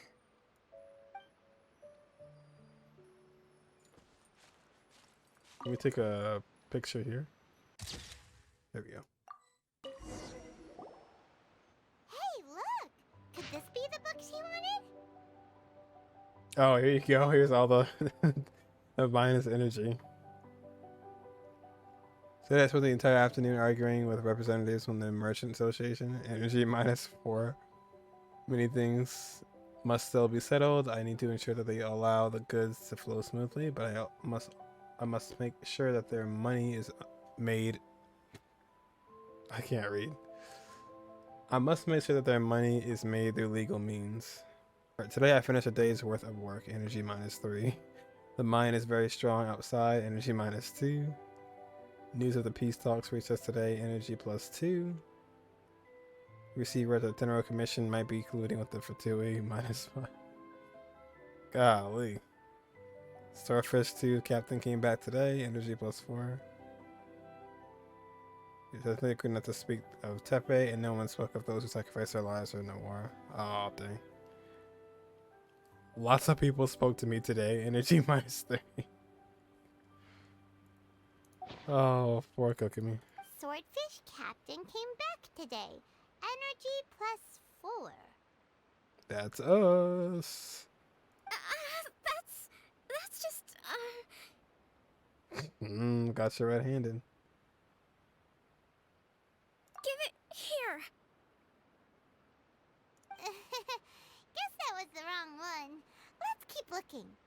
A: Let me take a picture here. There we go.
B: Hey, look! Could this be the book she wanted?
A: Oh, here you go. Here's all the the minus energy. So I spent the entire afternoon arguing with representatives from the Merchant Association. Energy -4. Many things must still be settled. I need to ensure that they allow the goods to flow smoothly, but I must make sure that their money is made. I can't read. I must make sure that their money is made through legal means. Right, today I finished a day's worth of work. Energy -3. The mind is very strong outside. Energy -2. News of the peace talks reached us today. Energy +2. Receiver at the Tenro Commission might be colluding with the Fatui -5. Golly. Starfish 2 captain came back today. Energy +4. It's ethnically not to speak of Tepe, and no one spoke of those who sacrificed their lives for no war. Oh, dang. Lots of people spoke to me today. Energy -3. Oh, poor Kokomi.
B: Swordfish Captain came back today. Energy +4.
A: That's us.
Q: That's just,
A: Got you red-handed.
Q: Give it here.
B: Guess that was the wrong one. Let's keep looking.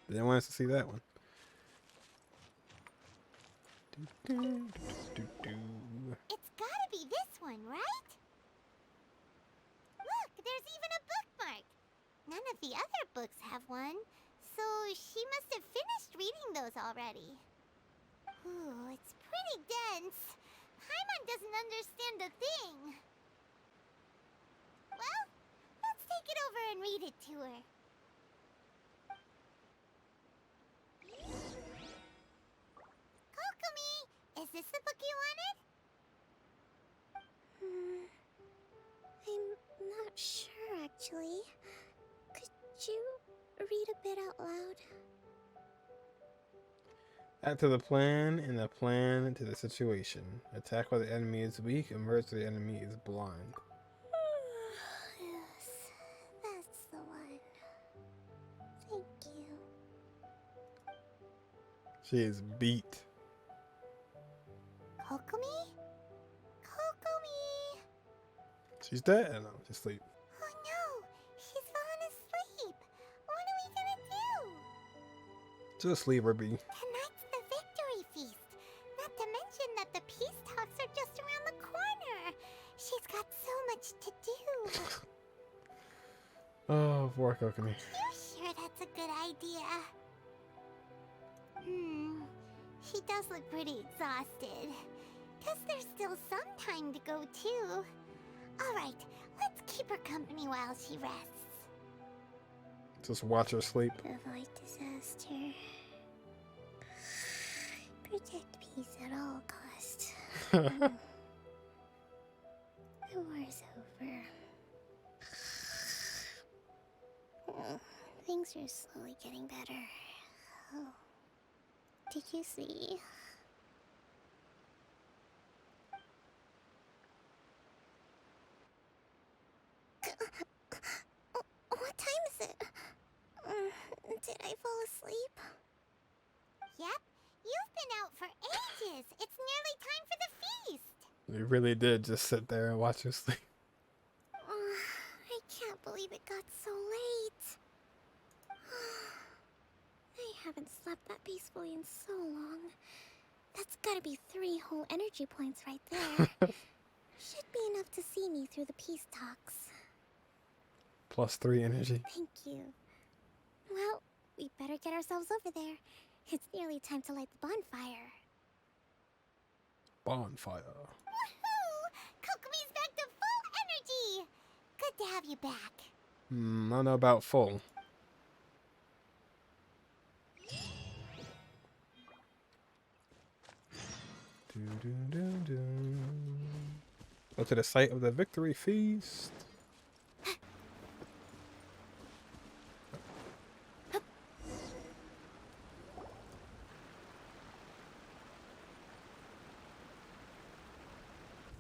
A: Didn't want us to see that one.
B: It's gotta be this one, right? Look, there's even a bookmark. None of the other books have one, so she must have finished reading those already. Ooh, it's pretty dense. Paimon doesn't understand a thing. Well, let's take it over and read it to her. Kokomi, is this the book you wanted?
N: I'm not sure, actually. Could you read a bit out loud?
A: Add to the plan, and the plan to the situation. Attack while the enemy is weak, emerge while the enemy is blind.
N: Yes, that's the one. Thank you.
A: She is beat.
B: Kokomi? Kokomi!
A: She's dead. No, she's asleep.
B: Oh no, she's fallen asleep. What are we gonna do?
A: Just leave her be.
B: Tonight's the victory feast. Not to mention that the peace talks are just around the corner. She's got so much to do.
A: Oh, poor Kokomi.
B: You sure that's a good idea? She does look pretty exhausted. Guess there's still some time to go too. Alright, let's keep her company while she rests.
A: Just watch her sleep.
N: Avoid disaster. Protect peace at all costs. The war's over. Things are slowly getting better. Oh. Did you see? What time is it? Did I fall asleep?
B: Yep, you've been out for ages. It's nearly time for the feast.
A: You really did just sit there and watch her sleep.
N: I can't believe it got so late. I haven't slept that peacefully in so long. That's gotta be 3 whole energy points right there. Should be enough to see me through the peace talks.
A: +3 energy.
N: Thank you. Well, we better get ourselves over there. It's nearly time to light the bonfire.
A: Bonfire.
B: Woohoo! Kokomi's back to full energy! Good to have you back.
A: I don't know about full. Go to the site of the victory feast.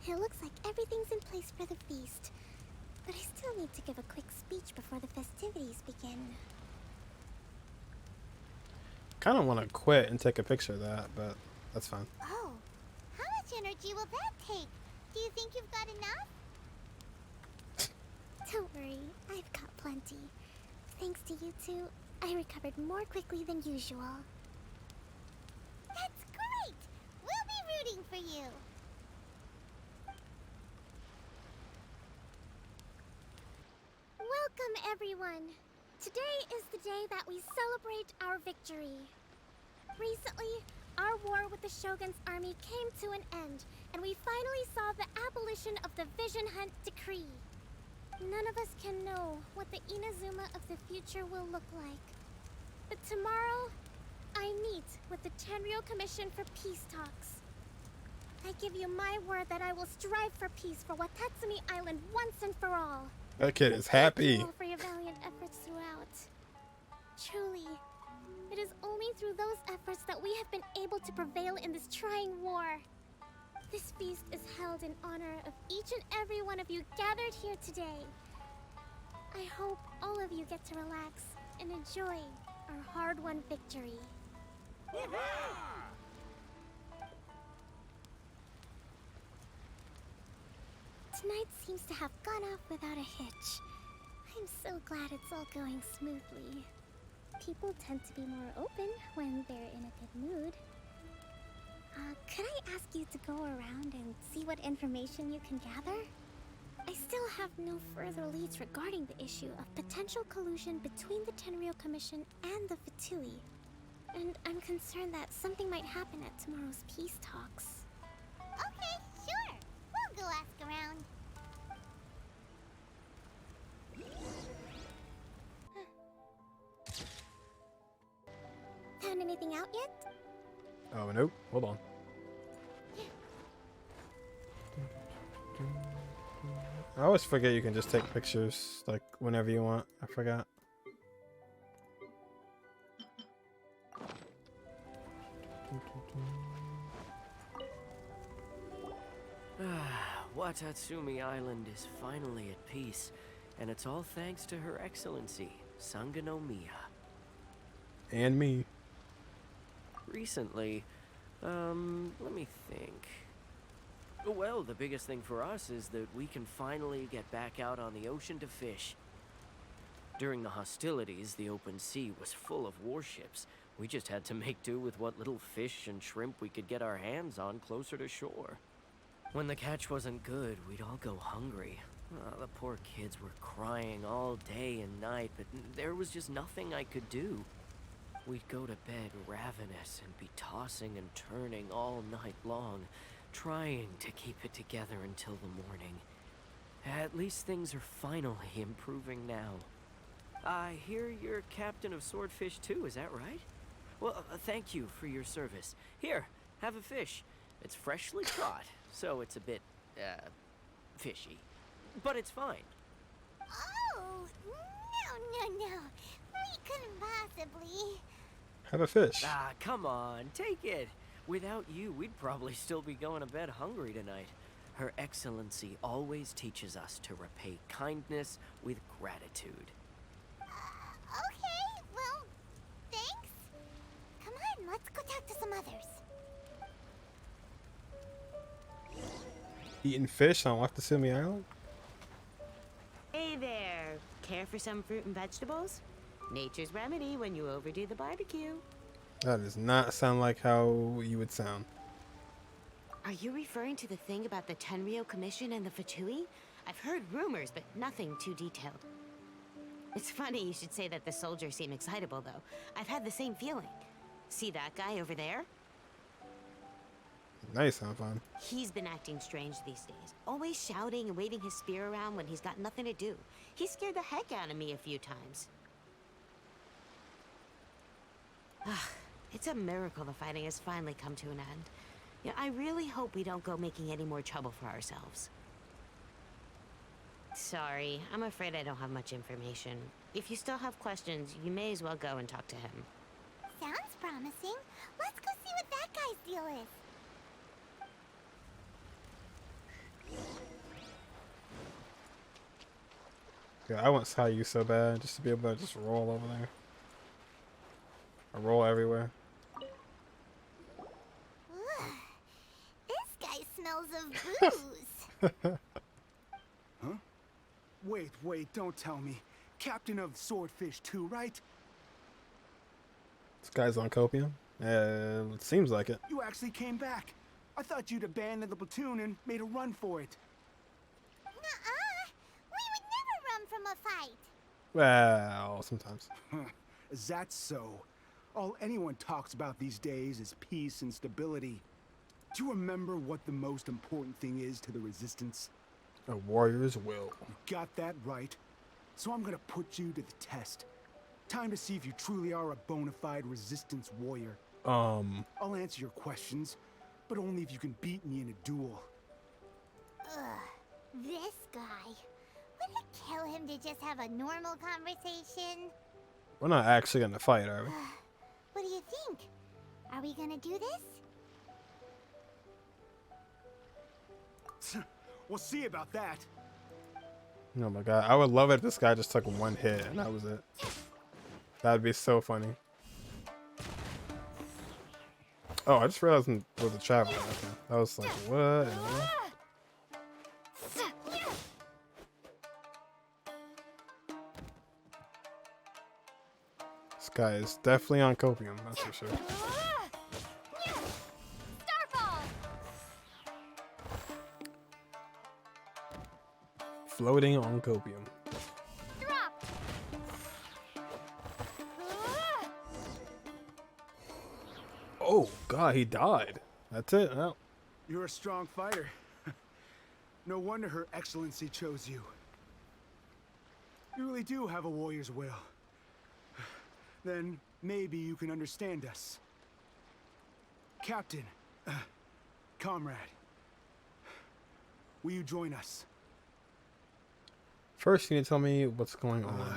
N: It looks like everything's in place for the feast. But I still need to give a quick speech before the festivities begin.
A: Kind of want to quit and take a picture of that, but that's fine.
B: Oh, how much energy will that take? Do you think you've got enough?
N: Don't worry, I've got plenty. Thanks to you two, I recovered more quickly than usual.
B: That's great! We'll be rooting for you.
N: Welcome, everyone! Today is the day that we celebrate our victory. Recently, our war with the Shogun's army came to an end, and we finally saw the abolition of the Vision Hunt Decree. None of us can know what the Inazuma of the future will look like. But tomorrow, I meet with the Tenryou Commission for peace talks. I give you my word that I will strive for peace for Watasumi Island once and for all.
A: That kid is happy.
N: Thank you all for your valiant efforts throughout. Truly, it is only through those efforts that we have been able to prevail in this trying war. This feast is held in honor of each and every one of you gathered here today. I hope all of you get to relax and enjoy our hard-won victory. Tonight seems to have gone off without a hitch. I'm so glad it's all going smoothly. People tend to be more open when they're in a good mood. Could I ask you to go around and see what information you can gather? I still have no further leads regarding the issue of potential collusion between the Tenryou Commission and the Fatui. And I'm concerned that something might happen at tomorrow's peace talks.
B: Okay, sure. We'll go ask around.
N: Found anything out yet?
A: Oh, nope. Hold on. I always forget you can just take pictures, like, whenever you want. I forgot.
K: Watasumi Island is finally at peace, and it's all thanks to Her Excellency, Sangonomiya.
A: And me.
K: Recently, let me think. Well, the biggest thing for us is that we can finally get back out on the ocean to fish. During the hostilities, the open sea was full of warships. We just had to make do with what little fish and shrimp we could get our hands on closer to shore. When the catch wasn't good, we'd all go hungry. The poor kids were crying all day and night, but there was just nothing I could do. We'd go to bed ravenous and be tossing and turning all night long, trying to keep it together until the morning. At least things are finally improving now. I hear you're captain of Swordfish too, is that right? Well, thank you for your service. Here, have a fish. It's freshly caught, so it's a bit, fishy. But it's fine.
B: Oh, no. We couldn't possibly.
A: Have a fish.
K: Ah, come on, take it. Without you, we'd probably still be going to bed hungry tonight. Her Excellency always teaches us to repay kindness with gratitude.
B: Okay, well, thanks. Come on, let's go talk to some others.
A: Eating fish on Watasumi Island?
O: Hey there. Care for some fruit and vegetables? Nature's remedy when you overdo the barbecue.
A: That does not sound like how you would sound.
O: Are you referring to the thing about the Tenryou Commission and the Fatui? I've heard rumors, but nothing too detailed. It's funny you should say that the soldiers seem excitable, though. I've had the same feeling. See that guy over there?
A: Nice, sound fun.
O: He's been acting strange these days. Always shouting and waving his spear around when he's got nothing to do. He scared the heck out of me a few times. It's a miracle the fighting has finally come to an end. Yeah, I really hope we don't go making any more trouble for ourselves. Sorry, I'm afraid I don't have much information. If you still have questions, you may as well go and talk to him.
B: Sounds promising. Let's go see what that guy's deal is.
A: Yeah, I want Sayu so bad, just to be able to just roll over there. Or roll everywhere.
B: This guy smells of booze.
R: Huh? Wait, don't tell me. Captain of Swordfish too, right?
A: This guy's on copium? It seems like it.
R: You actually came back. I thought you'd abandoned the platoon and made a run for it.
B: Nuh-uh. We would never run from a fight.
A: Well, sometimes.
R: Is that so? All anyone talks about these days is peace and stability. Do you remember what the most important thing is to the Resistance?
A: A warrior's will.
R: You got that right. So I'm gonna put you to the test. Time to see if you truly are a bona fide Resistance warrior. I'll answer your questions, but only if you can beat me in a duel.
B: This guy. Would it kill him to just have a normal conversation?
A: We're not actually gonna fight, are we?
B: What do you think? Are we gonna do this?
R: We'll see about that.
A: Oh my god, I would love it if this guy just took one hit and that was it. That'd be so funny. Oh, I just realized it was a traveler. Okay. I was like, what? This guy is definitely on copium, that's for sure. Floating on copium.
B: Drop.
A: Oh god, he died. That's it. Oh.
R: You're a strong fighter. No wonder Her Excellency chose you. You really do have a warrior's will. Then maybe you can understand us. Captain, comrade, will you join us?
A: First, you need to tell me what's going on.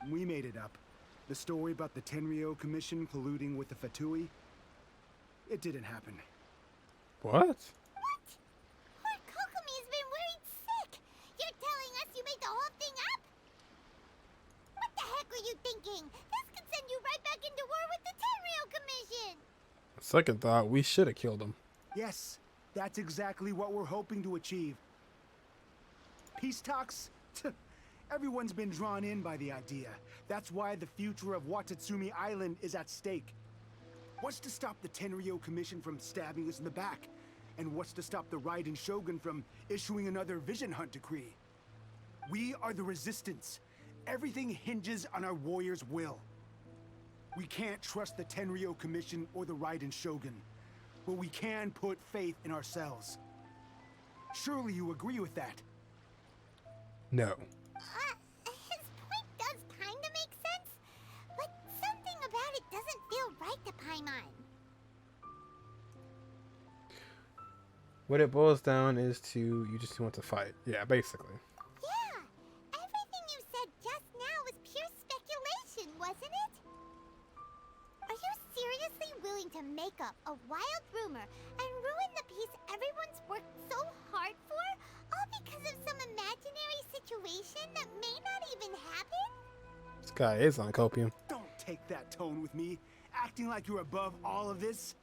R: We made it up. The story about the Tenryou Commission colluding with the Fatui. It didn't happen.
A: What?
B: What? Poor Kokomi's been worried sick. You're telling us you made the whole thing up? What the heck were you thinking? This could send you right back into war with the Tenryou Commission.
A: Second thought, we should have killed him.
R: Yes, that's exactly what we're hoping to achieve. Peace talks? Everyone's been drawn in by the idea. That's why the future of Watasumi Island is at stake. What's to stop the Tenryou Commission from stabbing us in the back? And what's to stop the Raiden Shogun from issuing another Vision Hunt decree? We are the Resistance. Everything hinges on our warrior's will. We can't trust the Tenryou Commission or the Raiden Shogun, but we can put faith in ourselves. Surely you agree with that?
A: No.
B: His point does kinda make sense, but something about it doesn't feel right to Paimon.
A: What it boils down is to you just want to fight. Yeah, basically.
B: Yeah, everything you said just now was pure speculation, wasn't it? Are you seriously willing to make up a wild rumor and ruin the peace everyone's worked so hard for, all because of some imaginary situation that may not even happen?
A: This guy is on copium.
R: Don't take that tone with me, acting like you're above all of this.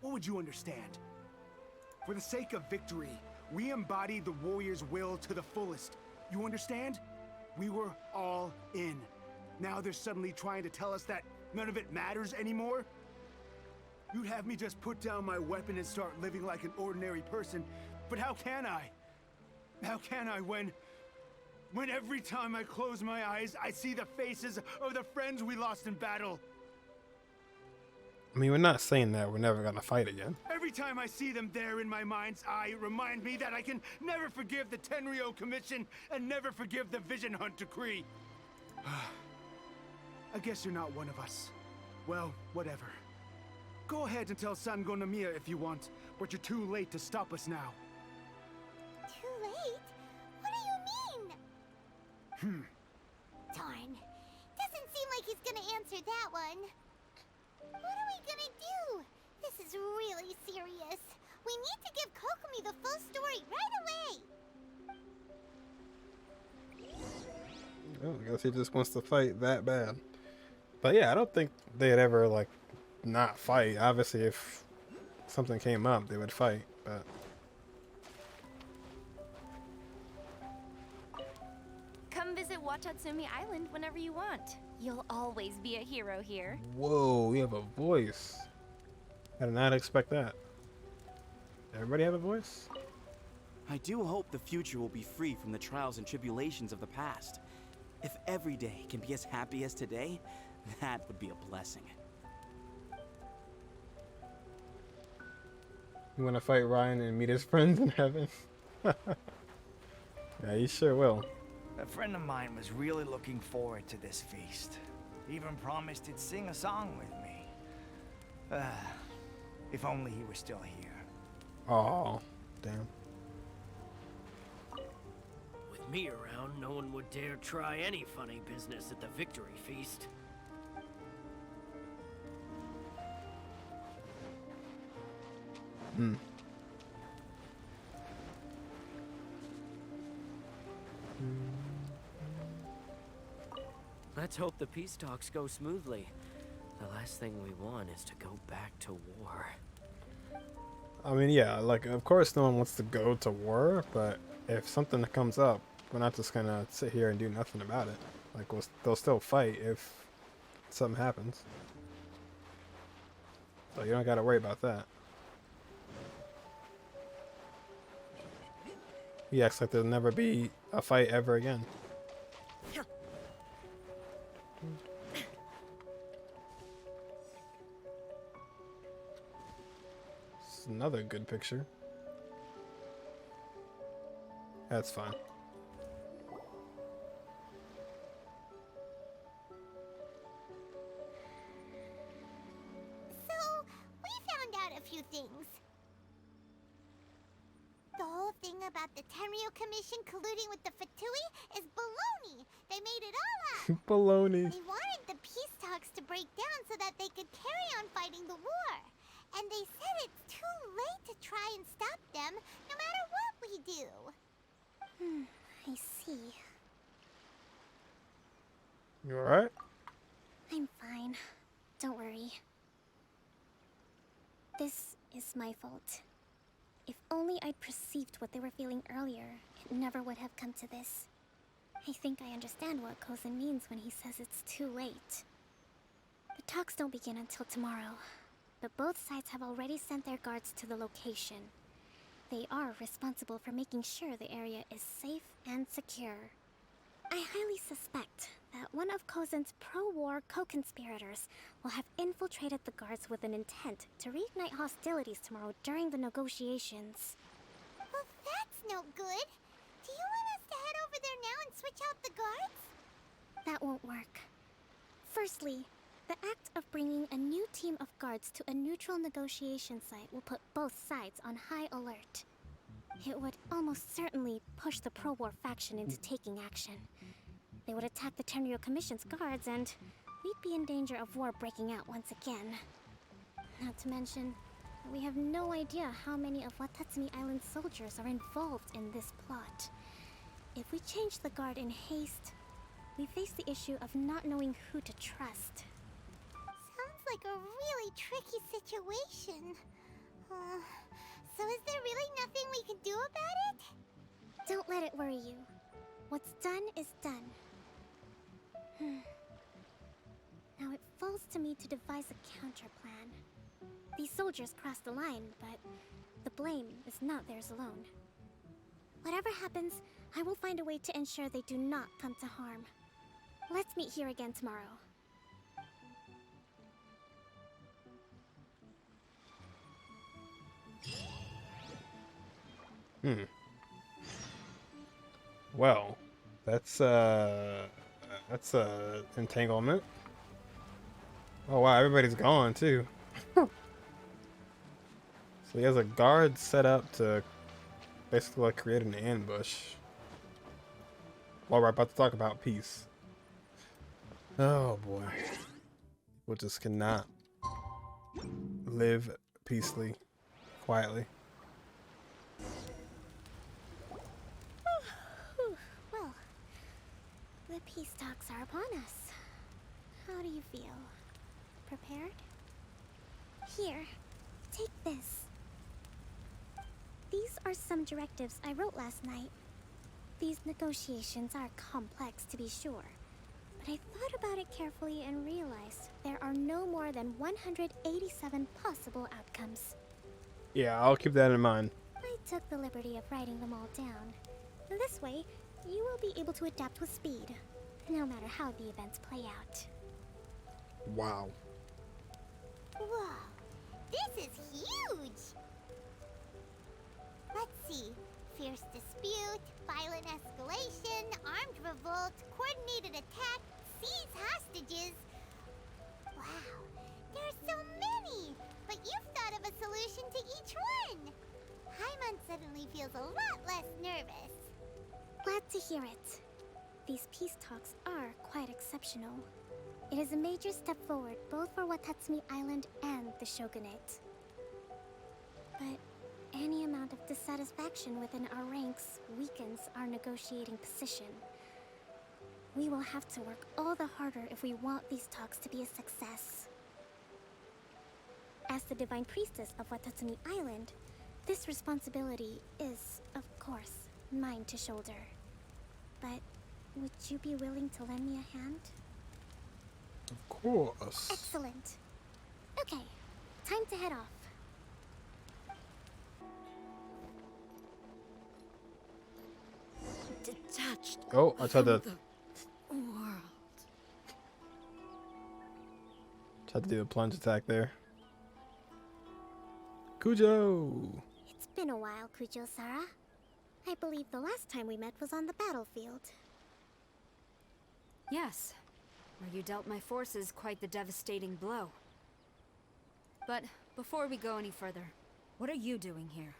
R: What would you understand? For the sake of victory, we embodied the warrior's will to the fullest. You understand? We were all in. Now they're suddenly trying to tell us that none of it matters anymore? You'd have me just put down my weapon and start living like an ordinary person, but how can I? How can I when every time I close my eyes, I see the faces of the friends we lost in battle?
A: I mean, we're not saying that we're never gonna fight again.
R: Every time I see them there in my mind's eye, it reminds me that I can never forgive the Tenryou Commission and never forgive the Vision Hunt decree. I guess you're not one of us. Well, whatever. Go ahead and tell Sangonomiya if you want, but you're too late to stop us now.
B: Too late? What do you mean? Darn. Doesn't seem like he's gonna answer that one. What are we gonna do? This is really serious. We need to give Kokomi the full story right away.
A: Oh, I guess he just wants to fight that bad. But yeah, I don't think they'd ever like not fight. Obviously, if something came up, they would fight. But
Q: Come visit Watatsumi Island whenever you want. You'll always be a hero here.
A: whoa, we have a voice. I did not expect that. Everybody have a voice?
P: I do hope the future will be free from the trials and tribulations of the past. If every day can be as happy as today, that would be a blessing.
A: You want to fight Ryan and meet his friends in heaven? Yeah, you sure will.
D: A friend of mine was really looking forward to this feast. Even promised he'd sing a song with me. If only he were still here.
A: Oh, damn.
K: With me around, no one would dare try any funny business at the victory feast. Let's hope the peace talks go smoothly. The last thing we want is to go back to war.
A: I mean, yeah, like, of course no one wants to go to war, but if something comes up, we're not just gonna sit here and do nothing about it. Like, they'll still fight if something happens. So you don't gotta worry about that. He acts like there'll never be a fight ever again. It's another good picture. That's fine.
B: So, we found out a few things. The whole thing about the Tenryo Commission colluding with the Fatui is baloney. They made it all up.
A: Baloney.
B: They wanted the peace talks to break down so that they could carry on fighting the war. And they said it's too late to try and stop them, no matter what we do.
N: I see.
A: You alright?
N: I'm fine. Don't worry. This is my fault. If only I'd perceived what they were feeling earlier, it never would have come to this. I think I understand what Kozen means when he says it's too late. The talks don't begin until tomorrow, but both sides have already sent their guards to the location. They are responsible for making sure the area is safe and secure. I highly suspect that one of Kozen's pro-war co-conspirators will have infiltrated the guards with an intent to reignite hostilities tomorrow during the negotiations.
B: Well, that's no good. Do you want us to head over there now and switch out the guards?
N: That won't work. Firstly, the act of bringing a new team of guards to a neutral negotiation site will put both sides on high alert. It would almost certainly push the pro-war faction into taking action. They would attack the Tenryo Commission's guards, and we'd be in danger of war breaking out once again. Not to mention, we have no idea how many of Watatsumi Island's soldiers are involved in this plot. If we change the guard in haste, we face the issue of not knowing who to trust.
B: Sounds like a really tricky situation. So is there really nothing we can do about it?
N: Don't let it worry you. What's done is done. Now it falls to me to devise a counter plan. These soldiers crossed the line, but the blame is not theirs alone. Whatever happens, I will find a way to ensure they do not come to harm. Let's meet here again tomorrow.
A: Well, that's entanglement. Oh wow, everybody's gone too. So he has a guard set up to basically like create an ambush. While we're about to talk about peace. Oh boy. People just cannot live peacefully, quietly.
N: Well, the peace talks are upon us. How do you feel? Prepared? Here, take this. These are some directives I wrote last night. These negotiations are complex, to be sure, but I thought about it carefully and realized there are no more than 187 possible outcomes.
A: Yeah, I'll keep that in mind.
N: I took the liberty of writing them all down. This way, you will be able to adapt with speed, no matter how the events play out.
A: Wow.
B: Whoa, this is huge! Let's see. Fierce dispute, violent escalation, armed revolt, coordinated attack, seize hostages. Wow, there are so many! But you've thought of a solution to each one! Paimon suddenly feels a lot less nervous.
N: Glad to hear it. These peace talks are quite exceptional. It is a major step forward both for Watasumi Island and the Shogunate. But any amount of dissatisfaction within our ranks weakens our negotiating position. We will have to work all the harder if we want these talks to be a success. As the Divine Priestess of Watasumi Island, this responsibility is, of course, mine to shoulder. But would you be willing to lend me a hand?
A: Of course.
N: Excellent. Okay, time to head off.
O: Detached.
A: Oh, I tried to
O: World.
A: tried to do a plunge attack there. Kujo!
N: It's been a while, Kujo-Sara. I believe the last time we met was on the battlefield.
Q: Yes, where you dealt my forces quite the devastating blow. But before we go any further, what are you doing here?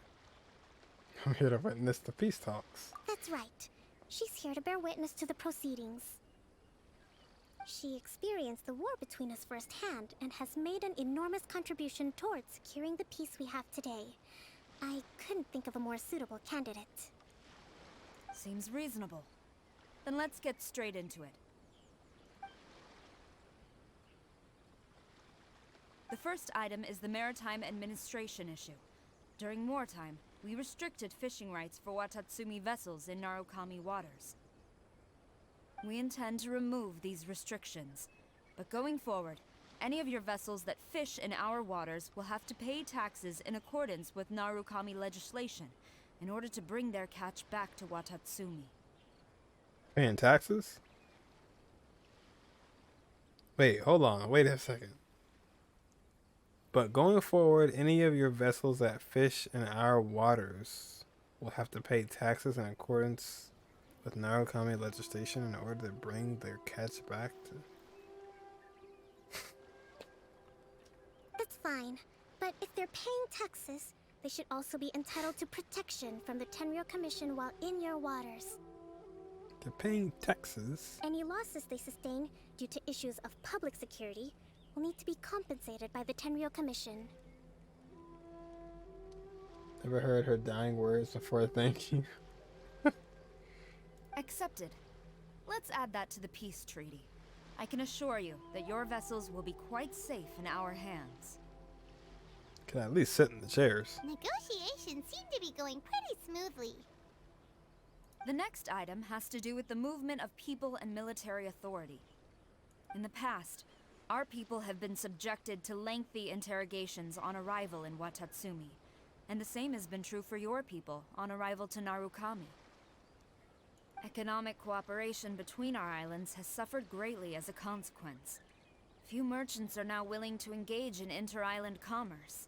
A: I'm here to witness the peace talks.
N: That's right. She's here to bear witness to the proceedings. She experienced the war between us firsthand and has made an enormous contribution towards securing the peace we have today. I couldn't think of a more suitable candidate.
Q: Seems reasonable. Then let's get straight into it. The first item is the maritime administration issue. During wartime, we restricted fishing rights for Watatsumi vessels in Narukami waters. We intend to remove these restrictions, but going forward, any of your vessels that fish in our waters will have to pay taxes in accordance with Narukami legislation in order to bring their catch back to Watatsumi.
A: Paying taxes? Wait, hold on. Wait a second. But going forward, any of your vessels that fish in our waters will have to pay taxes in accordance with Narukami legislation in order to bring their catch back to...
N: That's fine, but if they're paying taxes, they should also be entitled to protection from the Tenryou Commission while in your waters.
A: They're paying taxes?
N: Any losses they sustain due to issues of public security will need to be compensated by the Tenryou Commission.
A: Never heard her dying words before thank you.
Q: Accepted. Let's add that to the peace treaty. I can assure you that your vessels will be quite safe in our hands.
A: Can at least sit in the chairs.
B: Negotiations seem to be going pretty smoothly.
Q: The next item has to do with the movement of people and military authority. In the past, our people have been subjected to lengthy interrogations on arrival in Watatsumi, and the same has been true for your people on arrival to Narukami. Economic cooperation between our islands has suffered greatly as a consequence. Few merchants are now willing to engage in inter-island commerce.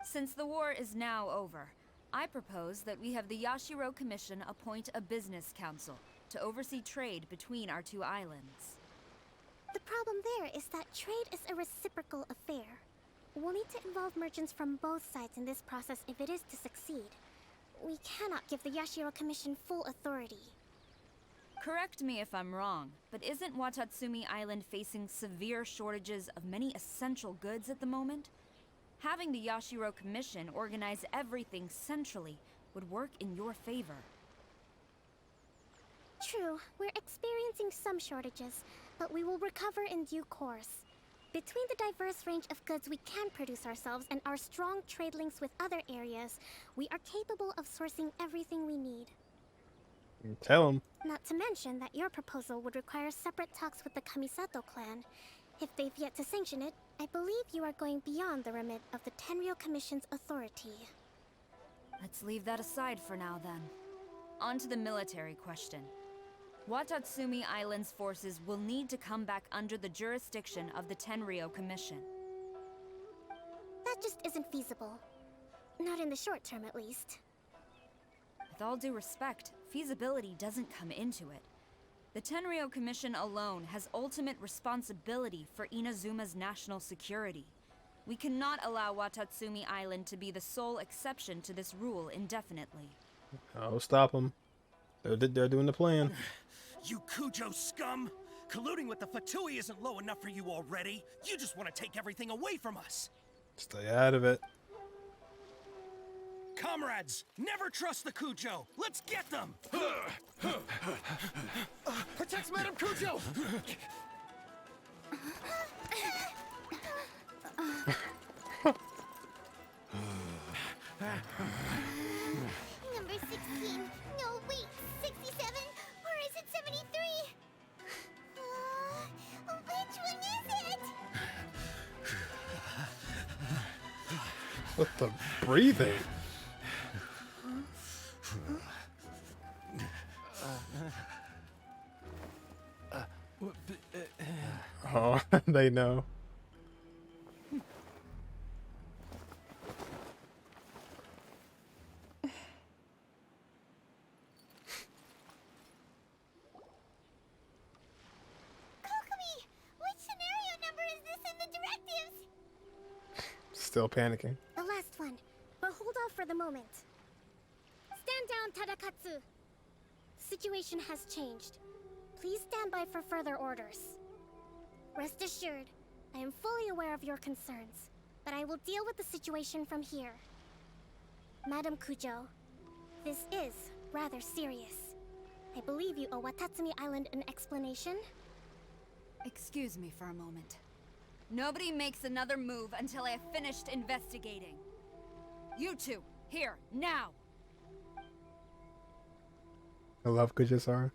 Q: Since the war is now over, I propose that we have the Yashiro Commission appoint a business council to oversee trade between our two islands.
N: The problem there is that trade is a reciprocal affair. We'll need to involve merchants from both sides in this process if it is to succeed. We cannot give the Yashiro Commission full authority.
S: Correct me if I'm wrong, but isn't Watatsumi Island facing severe shortages of many essential goods at the moment? Having the Yashiro Commission organize everything centrally would work in your favor.
N: True, we're experiencing some shortages, but we will recover in due course. Between the diverse range of goods we can produce ourselves and our strong trade links with other areas, we are capable of sourcing everything we need.
A: Tell him.
N: Not to mention that your proposal would require separate talks with the Kamisato clan. If they've yet to sanction it, I believe you are going beyond the remit of the Tenryou Commission's authority.
S: Let's leave that aside for now then. On to the military question. Watatsumi Island's forces will need to come back under the jurisdiction of the Tenryou Commission.
N: That just isn't feasible. Not in the short term, at least.
S: With all due respect, feasibility doesn't come into it. The Tenryou Commission alone has ultimate responsibility for Inazuma's national security. We cannot allow Watatsumi Island to be the sole exception to this rule indefinitely.
A: Oh, stop them. They're doing the plan.
L: You Kujo scum! Colluding with the Fatui isn't low enough for you already. You just want to take everything away from us.
A: Stay out of it.
L: Comrades, never trust the Kujo. Let's get them!
F: Protect Madame Kujo!
B: Number 16. No, wait. 67? Or is it 73? Which one is it?
A: What the breathing? Oh, they know.
B: Kokomi, which scenario number is this in the directives?
A: Still panicking.
N: The last one, but hold off for the moment. Stand down, Tadakatsu. Situation has changed. Please stand by for further orders. Rest assured, I am fully aware of your concerns, but I will deal with the situation from here. Madam Kujo, this is rather serious. I believe you owe Watatsumi Island an explanation.
S: Excuse me for a moment. Nobody makes another move until I have finished investigating. You two, here, now!
A: I love Kujisara.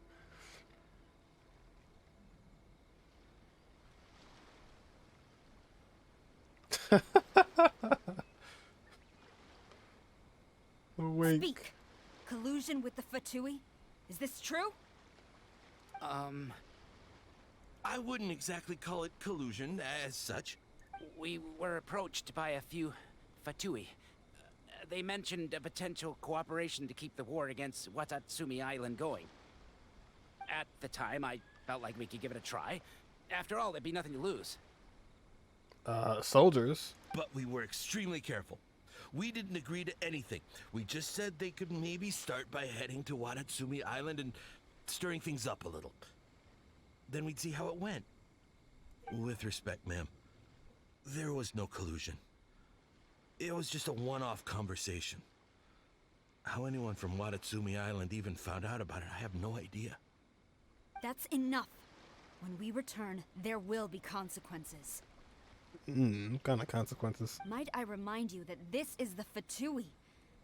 A: Wait.
S: Speak! Collusion with the Fatui? Is this true?
L: I wouldn't exactly call it collusion as such.
T: We were approached by a few Fatui. They mentioned a potential cooperation to keep the war against Watatsumi Island going. At the time, I felt like we could give it a try. After all, there'd be nothing to lose.
A: Soldiers.
L: But we were extremely careful. We didn't agree to anything. We just said they could maybe start by heading to Watatsumi Island and stirring things up a little. Then we'd see how it went. With respect, ma'am, there was no collusion. It was just a one-off conversation. How anyone from Watatsumi Island even found out about it, I have no idea.
S: That's enough. When we return, there will be consequences.
A: What kind of consequences?
S: Might I remind you that this is the Fatui?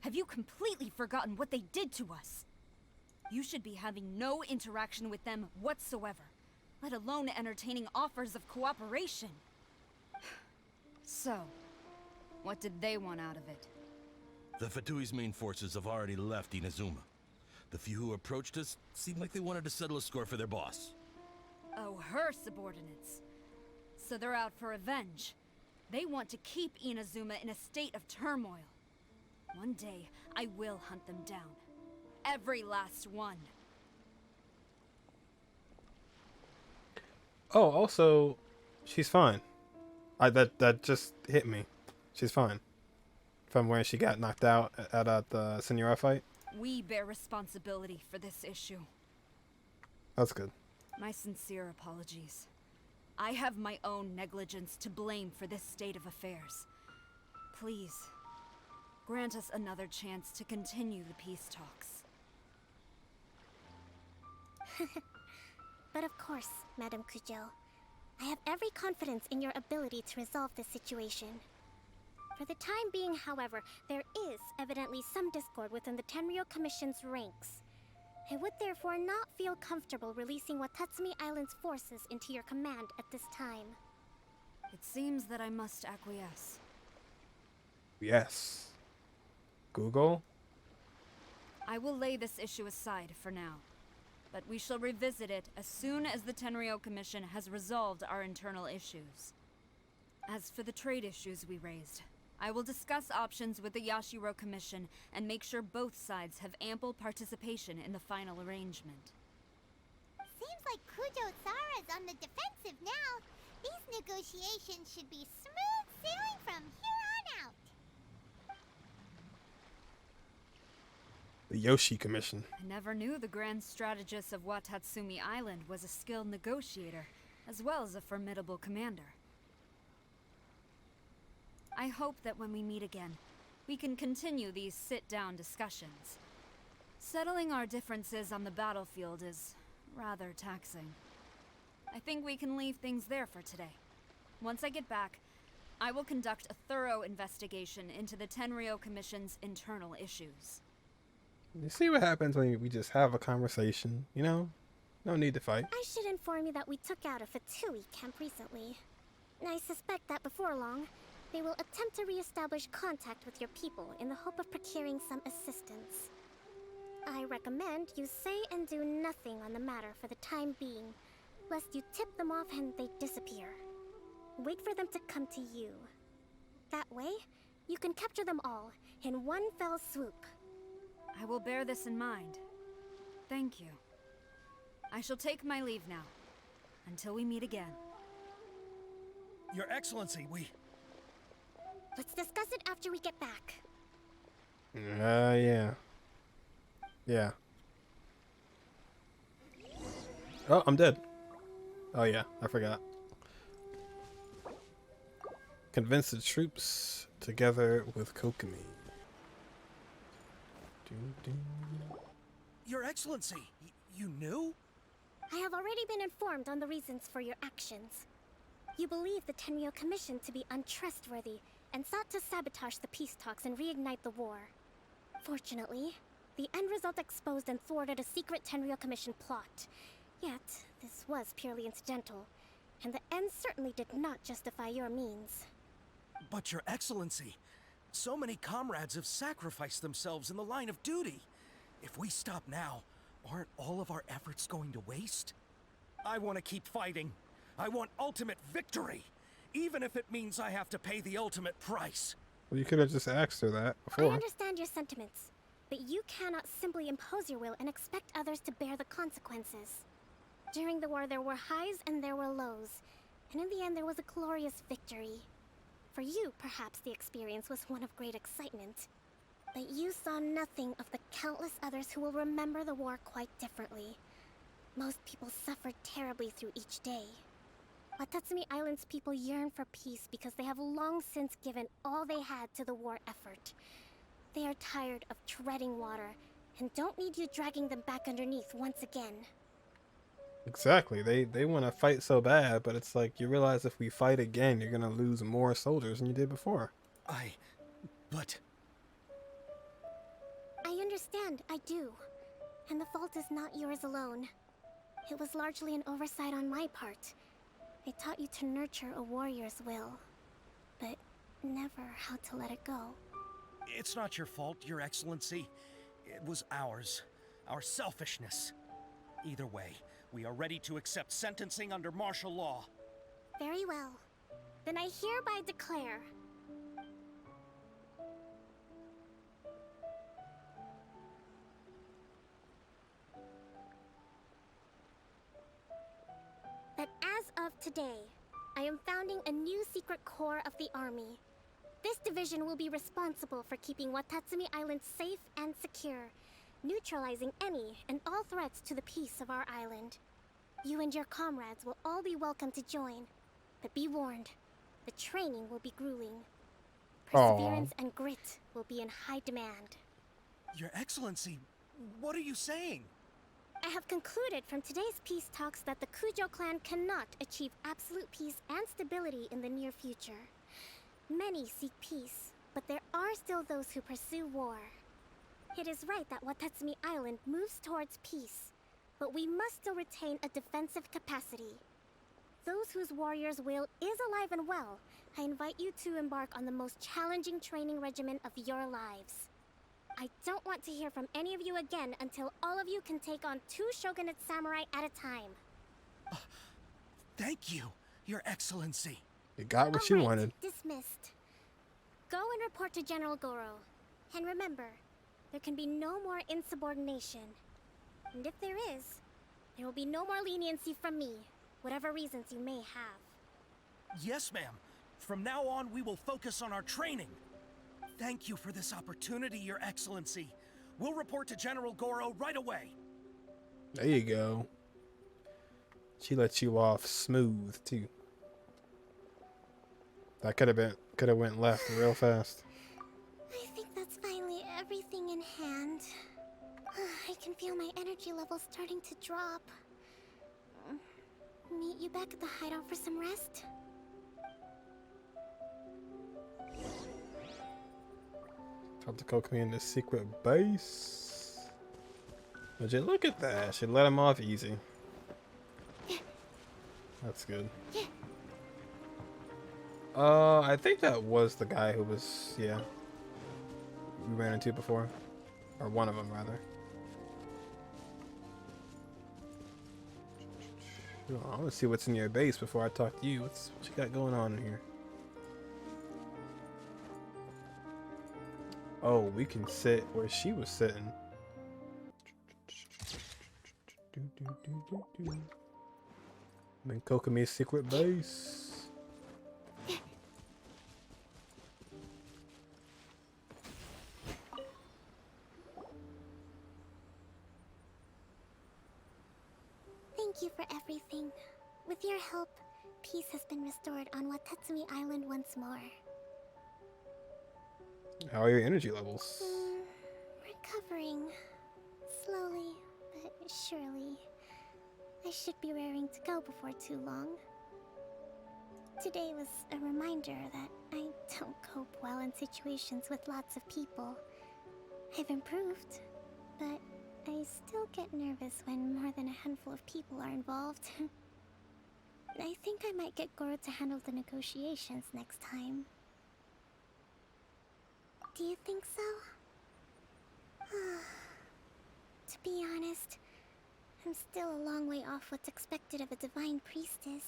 S: Have you completely forgotten what they did to us? You should be having no interaction with them whatsoever, let alone entertaining offers of cooperation. So, what did they want out of it?
L: The Fatui's main forces have already left Inazuma. The few who approached us seemed like they wanted to settle a score for their boss.
S: Oh, her subordinates. So they're out for revenge. They want to keep Inazuma in a state of turmoil. One day, I will hunt them down. Every last one.
A: Oh, also, she's fine. That just hit me. She's fine. From where she got knocked out at the Senora fight.
S: We bear responsibility for this issue.
A: That's good.
S: My sincere apologies. I have my own negligence to blame for this state of affairs. Please, grant us another chance to continue the peace talks.
N: But of course, Madame Kujo. I have every confidence in your ability to resolve this situation. For the time being, however, there is evidently some discord within the Tenryou Commission's ranks. I would therefore not feel comfortable releasing Watasumi Island's forces into your command at this time.
S: It seems that I must acquiesce.
A: Yes. Google?
S: I will lay this issue aside for now, but we shall revisit it as soon as the Tenryou Commission has resolved our internal issues. As for the trade issues we raised, I will discuss options with the Yashiro Commission and make sure both sides have ample participation in the final arrangement.
B: Seems like Kujo-Sara's on the defensive now. These negotiations should be smooth sailing from here on out.
A: The Yoshi Commission.
S: I never knew the grand strategist of Watatsumi Island was a skilled negotiator, as well as a formidable commander. I hope that when we meet again, we can continue these sit-down discussions. Settling our differences on the battlefield is rather taxing. I think we can leave things there for today. Once I get back, I will conduct a thorough investigation into the Tenryou Commission's internal issues.
A: You see what happens when we just have a conversation, you know? No need to fight.
N: I should inform you that we took out a Fatui camp recently. I suspect that before long, they will attempt to re-establish contact with your people in the hope of procuring some assistance. I recommend you say and do nothing on the matter for the time being, lest you tip them off and they disappear. Wait for them to come to you. That way, you can capture them all in one fell swoop.
S: I will bear this in mind. Thank you. I shall take my leave now. Until we meet again.
F: Your Excellency,
N: Let's discuss it after we get back.
A: Yeah. Yeah. Oh, I'm dead. Oh yeah, I forgot. Convince the troops together with Kokomi.
F: Your Excellency, you knew?
N: I have already been informed on the reasons for your actions. You believe the Tenryou Commission to be untrustworthy and sought to sabotage the peace talks and reignite the war. Fortunately, the end result exposed and thwarted a secret Tenryou Commission plot. Yet, this was purely incidental, and the end certainly did not justify your means.
F: But Your Excellency, so many comrades have sacrificed themselves in the line of duty. If we stop now, aren't all of our efforts going to waste? I want to keep fighting. I want ultimate victory, even if it means I have to pay the ultimate price.
A: Well, you could have just asked her that
N: I
A: before.
N: understand your sentiments, but you cannot simply impose your will and expect others to bear the consequences. During the war, there were highs and there were lows, and in the end, there was a glorious victory. For you, perhaps the experience was one of great excitement. But you saw nothing of the countless others who will remember the war quite differently. Most people suffered terribly through each day. Watatsumi Island's people yearn for peace because they have long since given all they had to the war effort. They are tired of treading water and don't need you dragging them back underneath once again.
A: Exactly. They want to fight so bad, but it's like you realize if we fight again, you're going to lose more soldiers than you did before.
F: But...
N: I understand, I do. And the fault is not yours alone. It was largely an oversight on my part. I taught you to nurture a warrior's will, but never how to let it go.
F: It's not your fault, Your Excellency. It was ours. Our selfishness. Either way, we are ready to accept sentencing under martial law.
N: Very well. Then I hereby declare... that as of today, I am founding a new secret corps of the army. This division will be responsible for keeping Watatsumi Island safe and secure, neutralizing any and all threats to the peace of our island. You and your comrades will all be welcome to join, but be warned, the training will be grueling. Perseverance and grit will be in high demand.
C: Your Excellency, what are you saying?
N: I have concluded from today's peace talks that the Kujo clan cannot achieve absolute peace and stability in the near future. Many seek peace, but there are still those who pursue war. It is right that Watatsumi Island moves towards peace, but we must still retain a defensive capacity. Those whose warrior's will is alive and well, I invite you to embark on the most challenging training regimen of your lives. I don't want to hear from any of you again until all of you can take on 2 shogunate samurai at a time.
C: Thank you, Your Excellency.
A: You got what you wanted.
N: Dismissed. Go and report to General Gorou. And remember, there can be no more insubordination. And if there is, there will be no more leniency from me, whatever reasons you may have.
C: Yes, ma'am. From now on, we will focus on our training. Thank you for this opportunity, Your Excellency. We'll report to General Gorou right away.
A: There you go. She lets you off smooth too. That could have went left real fast.
N: I think that's finally everything in hand. I can feel my energy levels starting to drop. Meet you back at the hideout for some rest?
A: Talk to Kokomi in the secret base. Would you look at that? Should let him off easy. That's good. I think that was the guy who was, we ran into before. Or one of them, rather. I want to see what's in your base before I talk to you. What you got going on in here? Oh, we can sit where she was sitting. I'm in Kokomi's secret base.
N: Thank you for everything. With your help, peace has been restored on Watatsumi Island once more.
A: How are your energy levels?
N: Recovering. Slowly, but surely. I should be raring to go before too long. Today was a reminder that I don't cope well in situations with lots of people. I've improved, but I still get nervous when more than a handful of people are involved. I think I might get Gorou to handle the negotiations next time. Do you think so? To be honest, I'm still a long way off what's expected of a Divine Priestess.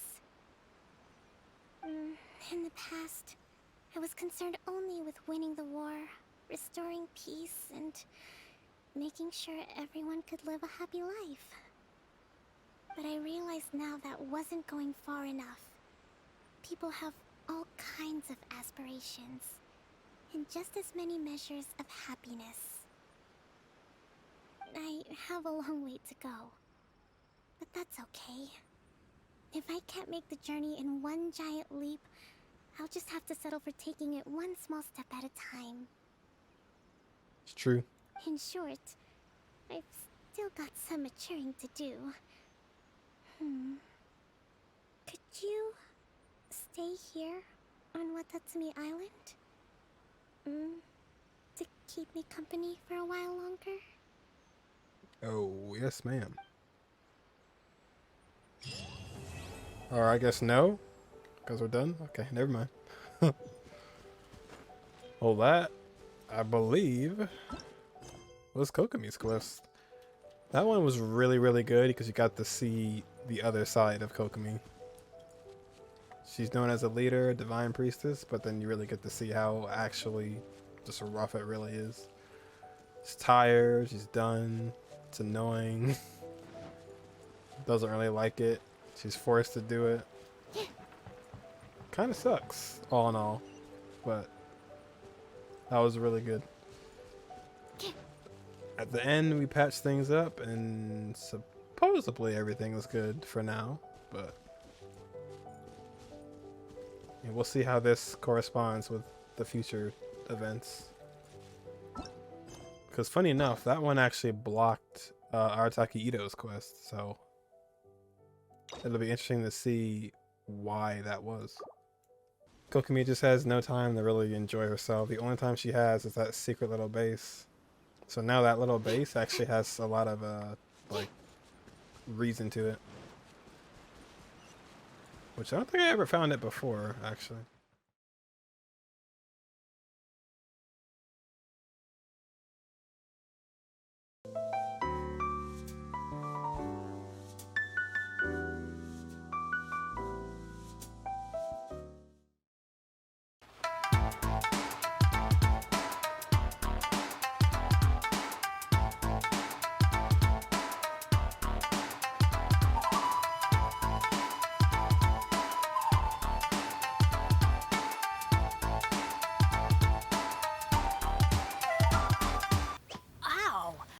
N: In the past, I was concerned only with winning the war, restoring peace, and making sure everyone could live a happy life. But I realize now that wasn't going far enough. People have all kinds of aspirations, and just as many measures of happiness. I have a long way to go, but that's okay. If I can't make the journey in one giant leap, I'll just have to settle for taking it one small step at a time.
A: It's true.
N: In short, I've still got some maturing to do. Could you stay here on Watatsumi Island? To keep me company for a while longer?
A: Oh, yes, ma'am. Or I guess no, because we're done. Okay, never mind. Well, that, I believe, was Kokomi's quest. That one was really, really good because you got to see the other side of Kokomi. She's known as a leader, Divine Priestess, but then you really get to see how actually just rough it really is. She's tired, she's done, it's annoying. Doesn't really like it. She's forced to do it. Kind of sucks, all in all. But That was really good. At the end, we patched things up, and supposedly everything was good for now, but yeah, we'll see how this corresponds with the future events. Because funny enough, that one actually blocked Arataki Ito's quest, so it'll be interesting to see why that was. Kokomi just has no time to really enjoy herself. The only time she has is that secret little base. So now that little base actually has a lot of like reason to it, which I don't think I ever found it before, actually.